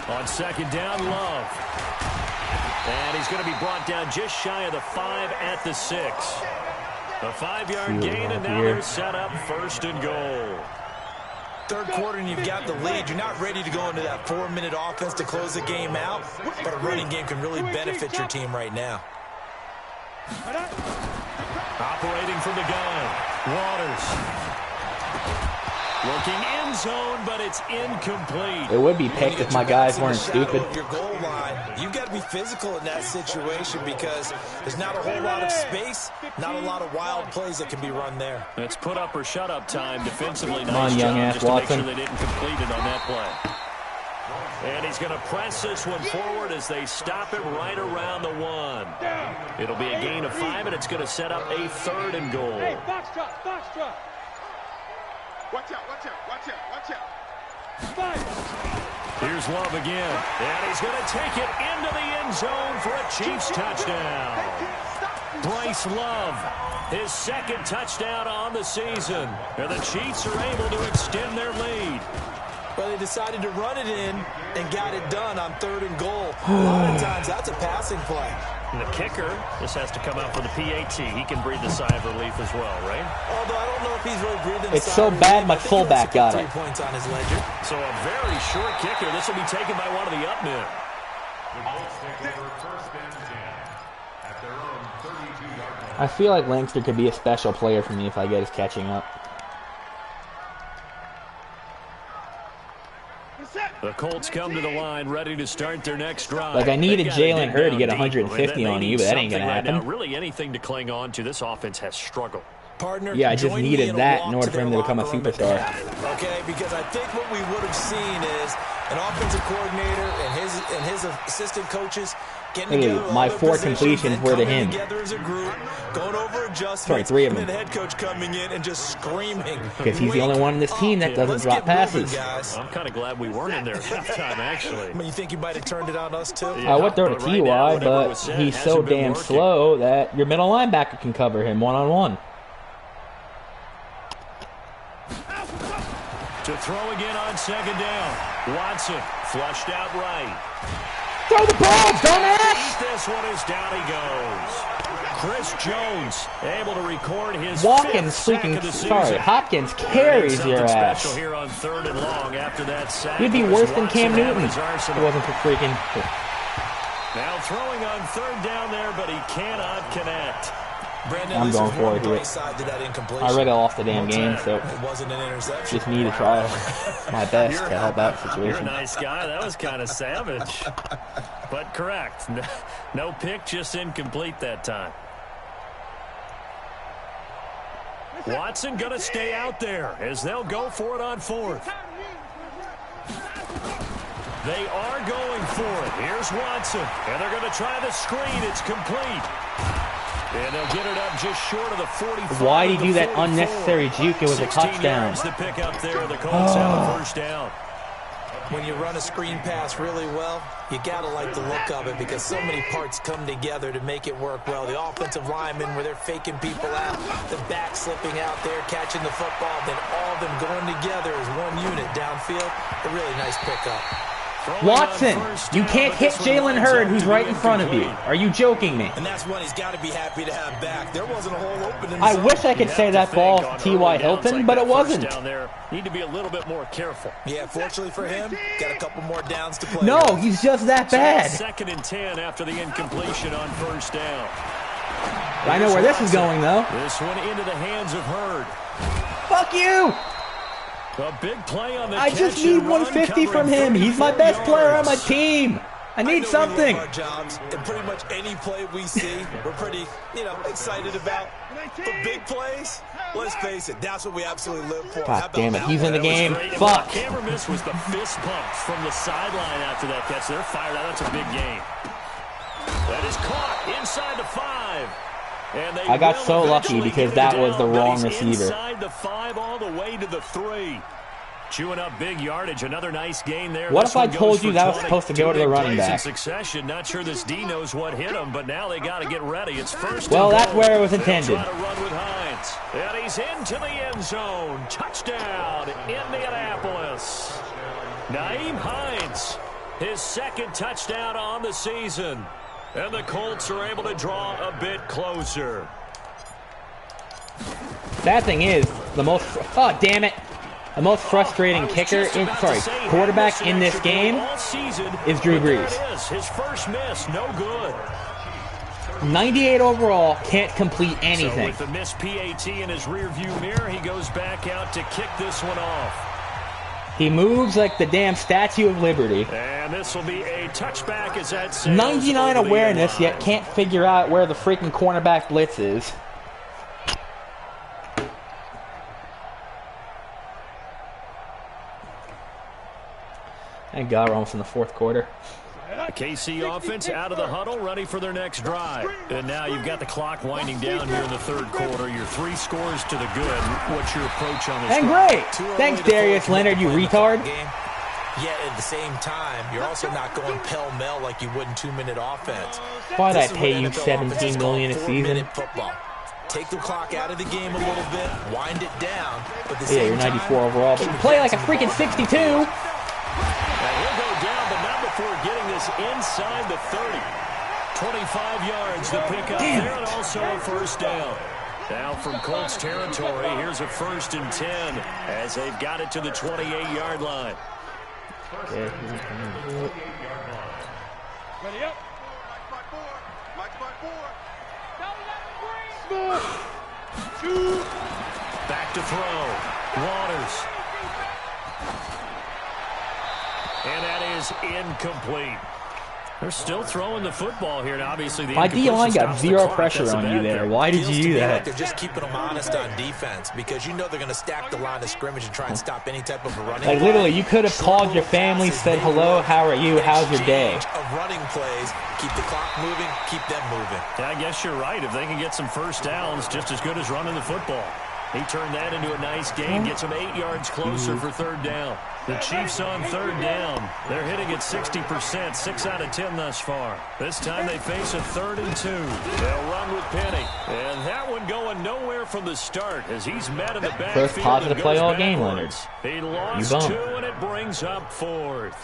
On 2nd down, Love. And he's going to be brought down just shy of the 5 at the 6. A 5-yard gain, and now they're set up 1st and goal. 3rd quarter, and you've got the lead. You're not ready to go into that 4-minute offense to close the game out, but a running game can really benefit your team right now. Operating from the gun, Waters. Looking end zone, but it's incomplete. It would be picked if my guys weren't stupid. Your goal line, you've got to be physical in that situation because there's not a whole lot of space, not a lot of wild plays that can be run there. It's put up or shut up time defensively. Come on, young ass Watson. To make sure they didn't complete it on that play. And he's going to press this one forward as they stop it right around the 1. It'll be a gain of 5, and it's going to set up a 3rd and goal. Hey, box drop. Watch out, watch out, watch out, watch out. Fire. Here's Love again. And he's going to take it into the end zone for a Chiefs touchdown. Bryce Love, his 2nd touchdown on the season. And the Chiefs are able to extend their lead. Well, they decided to run it in and got it done on 3rd and goal. A lot of times, that's a passing play. And the kicker, this has to come out for the PAT. He can breathe the sigh of relief as well, right? Although I don't know if he's really breathing. It's so bad, my fullback got it. 3 points on his ledger. So a very short kicker. This will be taken by one of the up men. I feel like Langston could be a special player for me if I get his catching up. The Colts come to the line, ready to start their next drive. Like, I needed Jalen Hurd to get 150 on you, but that ain't going to happen. Right now, really anything to cling on to. This offense has struggled. Partner, yeah, I just needed that in order for him to become a superstar. Okay, because I think what we would have seen is an offensive coordinator and his assistant coaches getting together. My 4 completions were to him. Together as a group, going over adjustments. Sorry, 3 of them. And then the head coach coming in and just screaming. Because he's the only one in this team that doesn't drop passes. I'm kind of glad we weren't in there at halftime, actually. I mean, you think you might have turned it on us, too? I would throw to TY, but he's so damn slow that your middle linebacker can cover him one-on-one. To throw again on 2nd down. Watson flushed out right. Throw the ball, dumbass! This one is down he goes. Chris Jones able to record his Hopkins carries your ass. Special here on 3rd and long after that sack. He'd be worse than Cam Newton. It wasn't for freaking. Now throwing on 3rd down there, but he cannot connect. Brandon, I'm going for it here. I already lost the damn game, so it wasn't an interception. Just need to try my best to help out the situation. You're a nice guy. That was kind of savage. But correct. No pick, just incomplete that time. Watson going to stay out there as they'll go for it on 4th. They are going for it. Here's Watson, and they're going to try the screen. It's complete. And they'll get it up just short of the 45. Why did he do that unnecessary juke? It was a touchdown. The pick up there. The Colts have a first down. When you run a screen pass really well, you got to like the look of it because so many parts come together to make it work well. The offensive linemen, where they're faking people out, the back slipping out there, catching the football, then all of them going together as one unit downfield. A really nice pickup. Watson, you can't hit Jalen Hurd, who's right in front of you. Are you joking me? And that's one he's got to be happy to have back. There wasn't a hole open in I wish I could say that ball to T.Y. Hilton, but it wasn't. Down there, need to be a little bit more careful. Yeah, fortunately for him, got a couple more downs to play. No, he's just that bad. So 2nd and 10 after the incompletion on 1st down. I know where this is going, though. This one into the hands of Hurd. Fuck you! A big play on the I just need 150 from him. He's my best player on my team. I need something. Our jobs, and pretty much any play we see, we're pretty, excited about. But big plays, let's face it, that's what we absolutely live for. God damn it, he's in the game. Fuck. The camera miss was the fist pumps from the sideline after that catch. They're fired out. That's a big game. That is caught inside the 5. And I got so lucky because that was the wrong receiver. Inside the 5 all the way to the 3. Chewing up big yardage. Another nice gain there. What if I told you that was supposed to go to the running back? In succession. Not sure this D knows what hit him, but now they got to get ready. It's first. Well, that's where it was intended. Try to run with Hines. And he's into the end zone. Touchdown, Indianapolis. Nyheim Hines, his 2nd touchdown on the season. And the Colts are able to draw a bit closer. Sad thing is, the most most frustrating quarterback in this game is Drew Brees. His first miss, no good. 98 overall, can't complete anything. So with the missed PAT in his rearview mirror, he goes back out to kick this one off. He moves like the damn Statue of Liberty. And this will be a touchback as that 99 awareness, yet can't figure out where the freaking cornerback blitz is. Thank God we're almost in the 4th quarter. KC offense out of the huddle, ready for their next drive. And now you've got the clock winding down here in the 3rd quarter. Your 3 scores to the good. What's your approach on this? And great. Thanks, Darius Leonard, you retard. Yet at the same time, you're also not going pell-mell like you would in 2-minute offense. Why'd I pay you $17 million a season? Football. Take the clock out of the game a little bit, wind it down. But yeah, you're 94 overall, but you play like a freaking 62. And he'll go down, but not before getting this inside the 30. 25 yards to pick up there, and also a first down. Now from Colts territory, here's a 1st and 10 as they've got it to the 28-yard line. Ready up. Back to throw. Waters. And that is incomplete. They're still throwing the football here. And obviously, the my D-line got zero pressure on you there. Why did you do that? Like they're just keeping them honest on defense because you know they're going to stack the line of scrimmage and try and stop any type of a running. Like literally, you could have called your family, said hello, how are you, how's your day? Of running plays, keep the clock moving, keep them moving. Yeah, I guess you're right. If they can get some first downs, just as good as running the football. He turned that into a nice gain, gets them 8 yards closer for 3rd down. The Chiefs on 3rd down. They're hitting at 60%, 6 out of 10 thus far. This time they face a 3rd and 2. They'll run with Penny. And that one going nowhere from the start as he's met in the backfield. First positive play all game, Leonard. He lost 2, and it brings up 4th.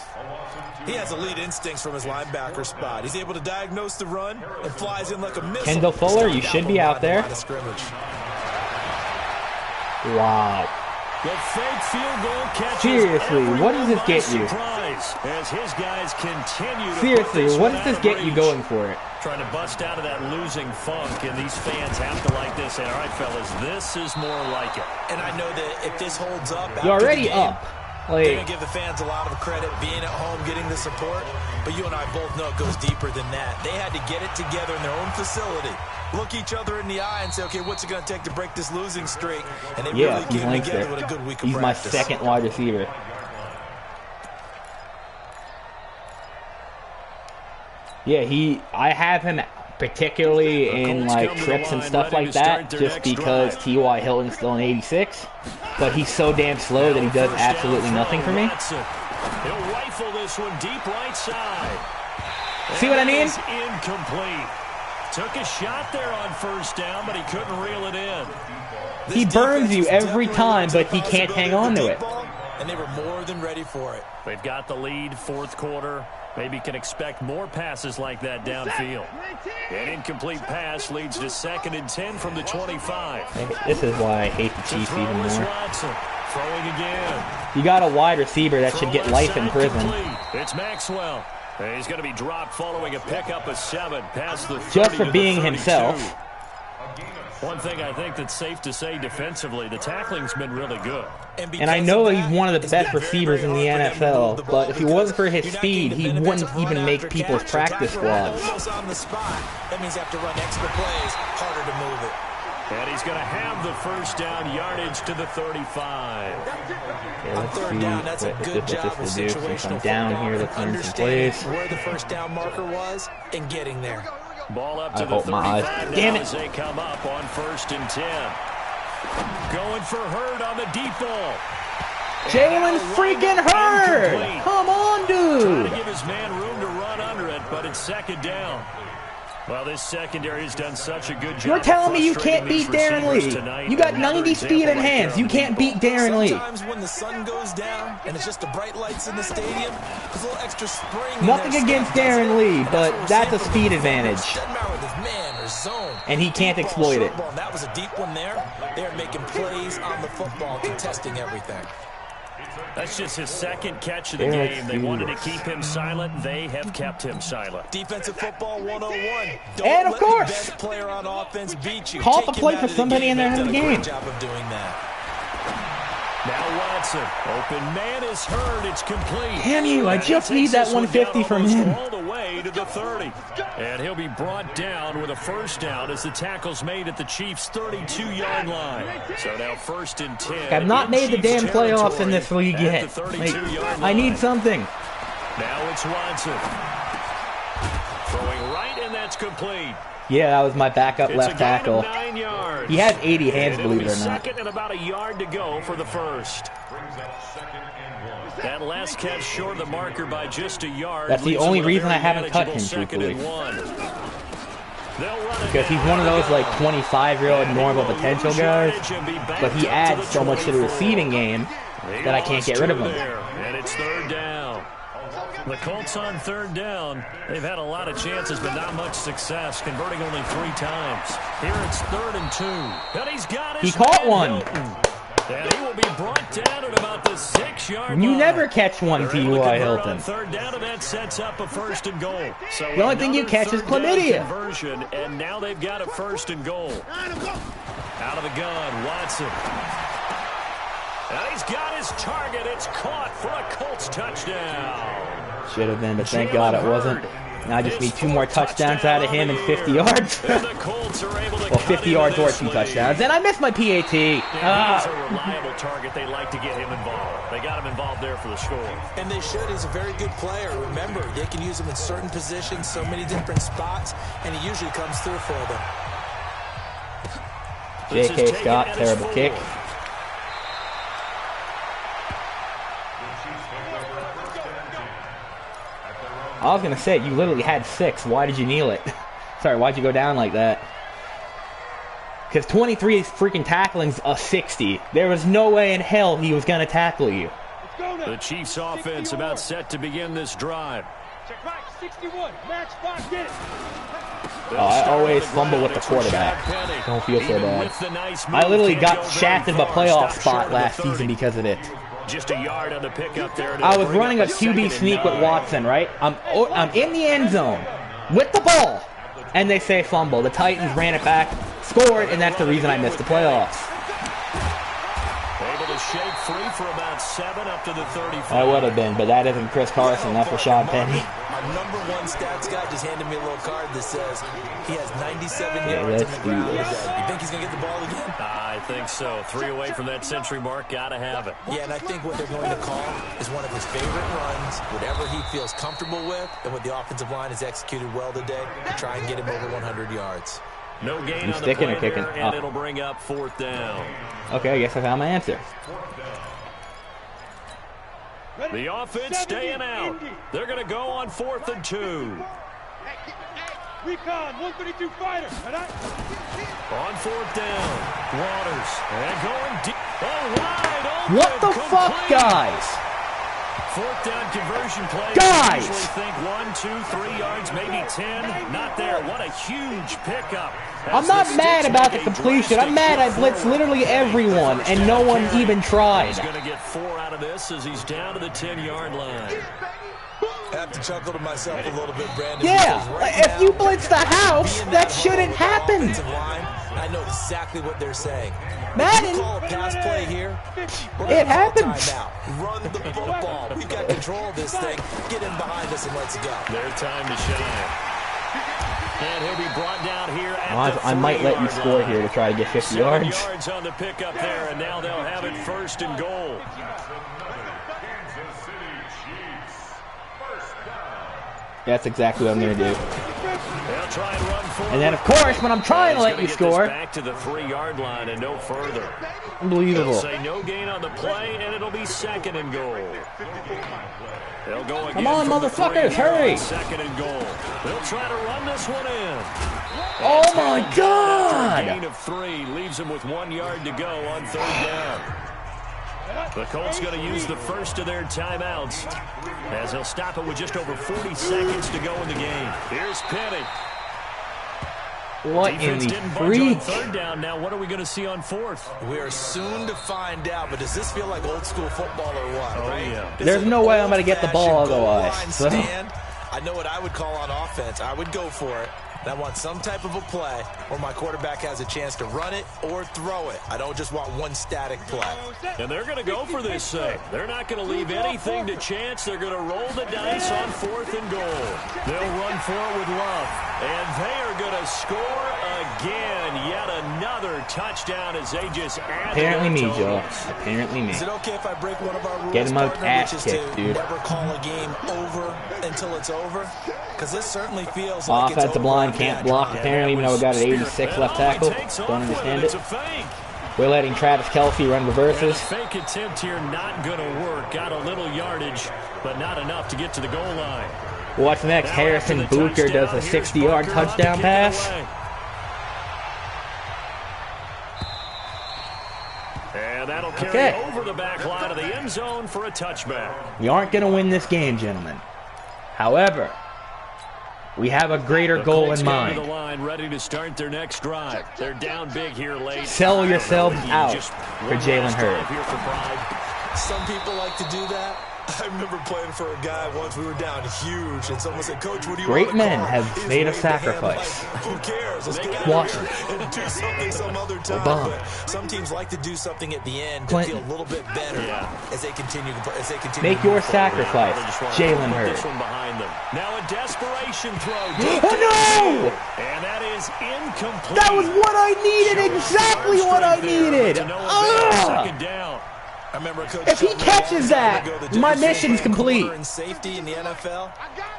He has elite instincts from his linebacker spot. He's able to diagnose the run and flies in like a missile. Kendall Fuller, you should be out there. Wow. The fake field goal catches. Seriously, what does this get you? As his guys continue to seriously, what does this get you going for it? Trying to bust out of that losing funk, and these fans have to like this. And all right, fellas, this is more like it. And I know that if this holds up, you're already up. They're going to give the fans a lot of credit being at home, getting the support. But you and I both know it goes deeper than that. They had to get it together in their own facility. Look each other in the eye and say, okay, what's it going to take to break this losing streak? And they really came together with a good week of practice. He's my second wide receiver. Yeah, I have him particularly in like trips and stuff like that, just because T.Y. Hilton's still in 86, but he's so damn slow that he does absolutely nothing for me. He'll rifle this one deep right side. See what I mean? Incomplete. Took a shot there on first down, but he couldn't reel it in. He burns you every time, but he can't hang on to it. And they were more than ready for it. They've got the lead, fourth quarter. Maybe can expect more passes like that downfield. An incomplete pass leads to 2nd and 10 from the 25. This is why I hate the Chiefs even more. Throwing again. You got a wide receiver that should get life in prison. It's Maxwell. He's going to be dropped following a pickup of 7 past the 30 just for being 32. himself. One thing I think that's safe to say defensively, the tackling's been really good. And I know he's one of the best receivers in the NFL, but if he wasn't for his speed, he wouldn't even make people's practice squads. That means have to run extra plays, harder to move it. And he's going to have the first down, yardage to the 35. Okay, let's see what this will do. Since I'm down here, let's learn some plays. Where the first down marker was and getting there. Ball up to the 35 Damn it. as they come up on 1st and 10. Going for Hurd on the deep ball. Jalen freaking Hurd! Come on, dude! Trying to give his man room to run under it, but it's 2nd down. Well, this secondary has done such a good job. You're telling me you can't beat Darren Lee? You got 90 speed and hands. You can't beat Darren Lee. Sometimes when the sun goes down and it's just the bright lights in the stadium, there's a little extra spring. Nothing against Darren Lee, but that's a speed advantage. Doesn't matter with his man or zone. And he can't exploit it. That was a deep one there. They're making plays on the football, contesting everything. That's just his 2nd catch of the game. They wanted to keep him silent. They have kept him silent. Defensive football 101. And of course, best player on offense beat you. Call the play for somebody in there in the game. Good job of doing that. Now Watson, open man is Hurd. It's complete. Damn you! I just need that 150 from him. All the way to the 30, and he'll be brought down with a first down as the tackle's made at the Chiefs' 32-yard line. So now 1st and 10. I've not made the damn playoffs in this league yet. I need something. Now it's Watson throwing right, and that's complete. Yeah, that was my backup left tackle. He has 80 hands, believe it or not. 2nd and about a yard to go for the first. That last catch short of the marker by just a yard. That's the only reason I haven't cut him, truthfully. Because he's one of those like 25-year-old normal potential guys, but he adds so much to the receiving game that I can't get rid of him. And it's 3rd down. The Colts on 3rd down. They've had a lot of chances, but not much success, converting only 3 times. Here it's 3rd and 2. And he's got his He caught one. And he will be brought down at about the 6-yard line. You never catch one, T.Y. Hilton. 3rd down, and that sets up a 1st and goal. So the only thing you catch is chlamydia. Conversion, and now they've got a 1st and goal. Out of the gun, Watson. And he's got his target. It's caught for a Colts touchdown. Should have been, but thank God it wasn't. Now I just need 2 more touchdowns out of him and 50 yards. Well, 50 yards or 2 touchdowns. And I missed my PAT. He's a reliable target. They like to get him involved. They got him involved there for the score. And they should. He's a very good player. Remember, they can use him in certain positions, so many different spots, and he usually comes through for them. J.K. Scott, terrible kick. I was going to say, you literally had 6. Why did you kneel it? Sorry, why'd you go down like that? Because 23 freaking tackling's a 60. There was no way in hell he was going to tackle you. The Chiefs offense about set to begin this drive. Oh, I always fumble with the quarterback. Don't feel so bad. I literally got shafted of a playoff spot last season because of it. Just a yard on the pickup there. I was running a QB sneak with Watson, right? I'm in the end zone with the ball, and they say fumble. The Titans ran it back, scored, and that's the reason I missed the playoffs. Able to shake free for about about 7 up to the 35. That would have been, but that isn't Chris Carson. That's Rashad Penny. Our #1 stats guy just handed me a little card that says he has 97 yards in the ground today. You think he's going to get the ball again? I think so. 3 away from that century mark. Got to have it. Yeah, and I think what they're going to call is one of his favorite runs, whatever he feels comfortable with, and what the offensive line has executed well today to try and get him over 100 yards. No gain on the play there, and it'll bring up 4th down. Okay, I guess I found my answer. The offense staying out. They're going to go on 4th and 2. Recon, 132 fighter. On 4th down, Waters. And going deep. Oh, wide open. What the fuck, guys? 4th down conversion play. Guys! Usually think 1, 2, 3 yards, maybe 10. Not there. What a huge pickup. I'm not mad about the completion. I'm mad I blitzed literally everyone, and no one even tried. He's going to get 4 out of this as he's down to the 10-yard line. I have to chuckle to myself a little bit, Brandon. Yeah, right if now, you blitz the house, that shouldn't happen. I know exactly what they're saying. Madden, Call a pass play here. It happens. Run the football. We've got control of this thing. Get in behind us and let's go. Their time to shine. And he'll be brought down here at the 3-yard line. I might let you score here to try to get 50 yards. 7 yards on the pickup there, and now they'll have it 1st and goal. That's exactly what I'm going to do. They'll try and run forward. And then, of course, when I'm trying to let you score. Back to the 3-yard line and no further. Unbelievable. They'll say no gain on the play, and it'll be 2nd and goal. They'll go again. Come on, motherfuckers, hurry. 2nd and goal. They'll try to run this one in. Oh, my God. Gain of 3 leaves them with 1 yard to go on 3rd down. The Colts going to use the first of their timeouts as they'll stop it with just over 40 seconds to go in the game. Here's Penny. What Defense in the didn't budge on freak? 3rd down. Now what are we going to see on 4th? We are soon to find out, but does this feel like old school football or what? Oh, right? yeah. There's no way I'm going to get the ball otherwise. So. I know what I would call on offense. I would go for it. And I want some type of a play where my quarterback has a chance to run it or throw it. I don't just want one static play. And they're going to go for this thing. They're not going to leave anything to chance. They're going to roll the dice on 4th and goal. They'll run for it with Love. And they are going to score again. Yet another touchdown as they just add. Apparently me, Joe. Apparently me. Is it okay if I break one of our rules, Get him out partner, ass which is kicked, to dude. never call a game over until it's over? Because this certainly feels like it's Offensive over. line can't block, apparently, even though we got an 86 left tackle. Don't understand it. We're letting Travis Kelce run reverses. Fake attempt here not going to work. Got a little yardage, but not enough to get to the goal line. What's next? Harrison Butker does a 60-yard touchdown pass. And that'll carry over the back line of the end zone for a touchback. We aren't going to win this game, gentlemen. However, we have a greater goal in mind. The line ready to start their next drive. They're down big here late. Sell yourselves out for Jalen Hurd. Some people like to do that. I remember playing for a guy once. We were down huge, and someone said, "Coach, what do you want to call?" Great men have made a sacrifice. Like, who cares? Let's get Washington. and do something some other time. Obama. But some teams like to do something at the end Clinton. to feel a little bit better as they continue. Make your sacrifice, Jalen Hurd. This one behind them. Now a desperation throw. Oh no! And that is incomplete. That was what I needed. Exactly what I needed. Second down. I remember if he catches that, my mission's complete. Corner and safety in the NFL.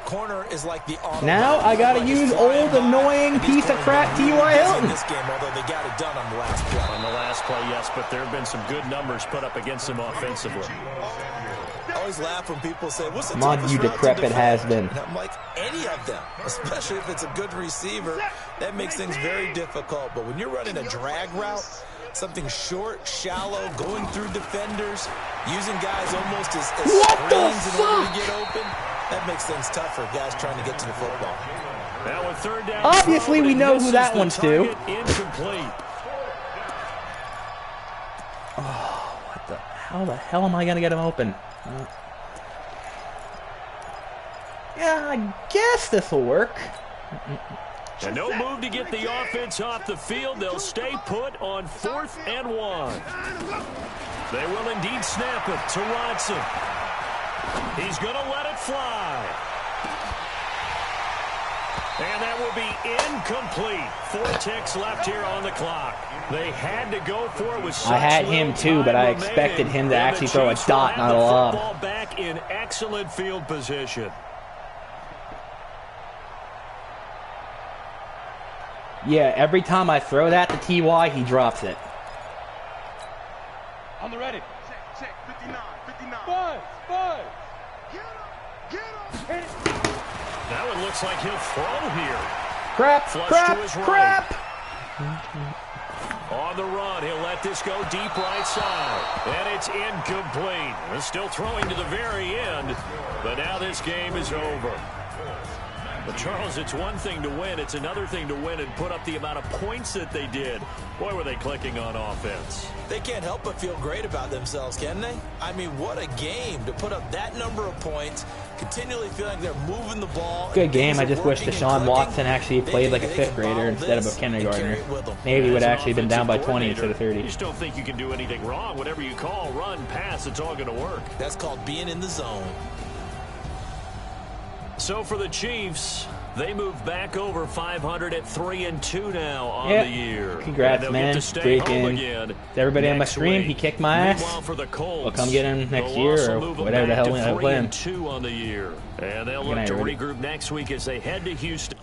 Corner is like the now I gotta use old annoying piece of crap T.Y. Hilton. This game, although they got it done on the last play. On the last play, yes, but there have been some good numbers put up against them offensively. I always laugh when people say, "What's the Come on, toughest you route to decrepit defend?" has-been. And I'm like, any of them, especially if it's a good receiver, that makes things very difficult. But when you're running a drag route, something short, shallow, going through defenders, using guys almost as screens in order to get open, that makes things tough for guys trying to get to the football. Now with 3rd down, obviously, we know who that one's to. Incomplete. Oh, how the hell am I gonna get him open? Yeah, I guess this will work. And no move to get the offense off the field. They'll stay put on 4th and 1. They will indeed snap it to Watson. He's going to let it fly. And that will be incomplete. 4 ticks left here on the clock. They had to go for it with such I had him too, but I expected him to actually throw a dot, not a lob. Ball back in excellent field position. Yeah, every time I throw that to TY, he drops it. On the ready. Check, 59, 59. Buzz. Get him. Now it looks like he'll throw here. Crap. On the run, he'll let this go deep right side. And it's incomplete. We're still throwing to the very end, but now this game is over. But Charles, it's one thing to win. It's another thing to win and put up the amount of points that they did. Boy, were they clicking on offense. They can't help but feel great about themselves, can they? I mean, what a game to put up that number of points, continually feeling like they're moving the ball. Good game. I just wish Deshaun Watson actually played like a 5th grader instead of a kindergartner. Maybe he would have actually been down by 20 instead of 30. You just don't think you can do anything wrong. Whatever you call, run, pass, it's all going to work. That's called being in the zone. So for the Chiefs, they move back over 500 at 3-2 now on the year. Congrats, man. Freaking everybody on my stream, he kicked my ass. We'll come get him next year or whatever the hell we have to play him. 3-2 on the year. And they'll look to regroup next week as they head to Houston.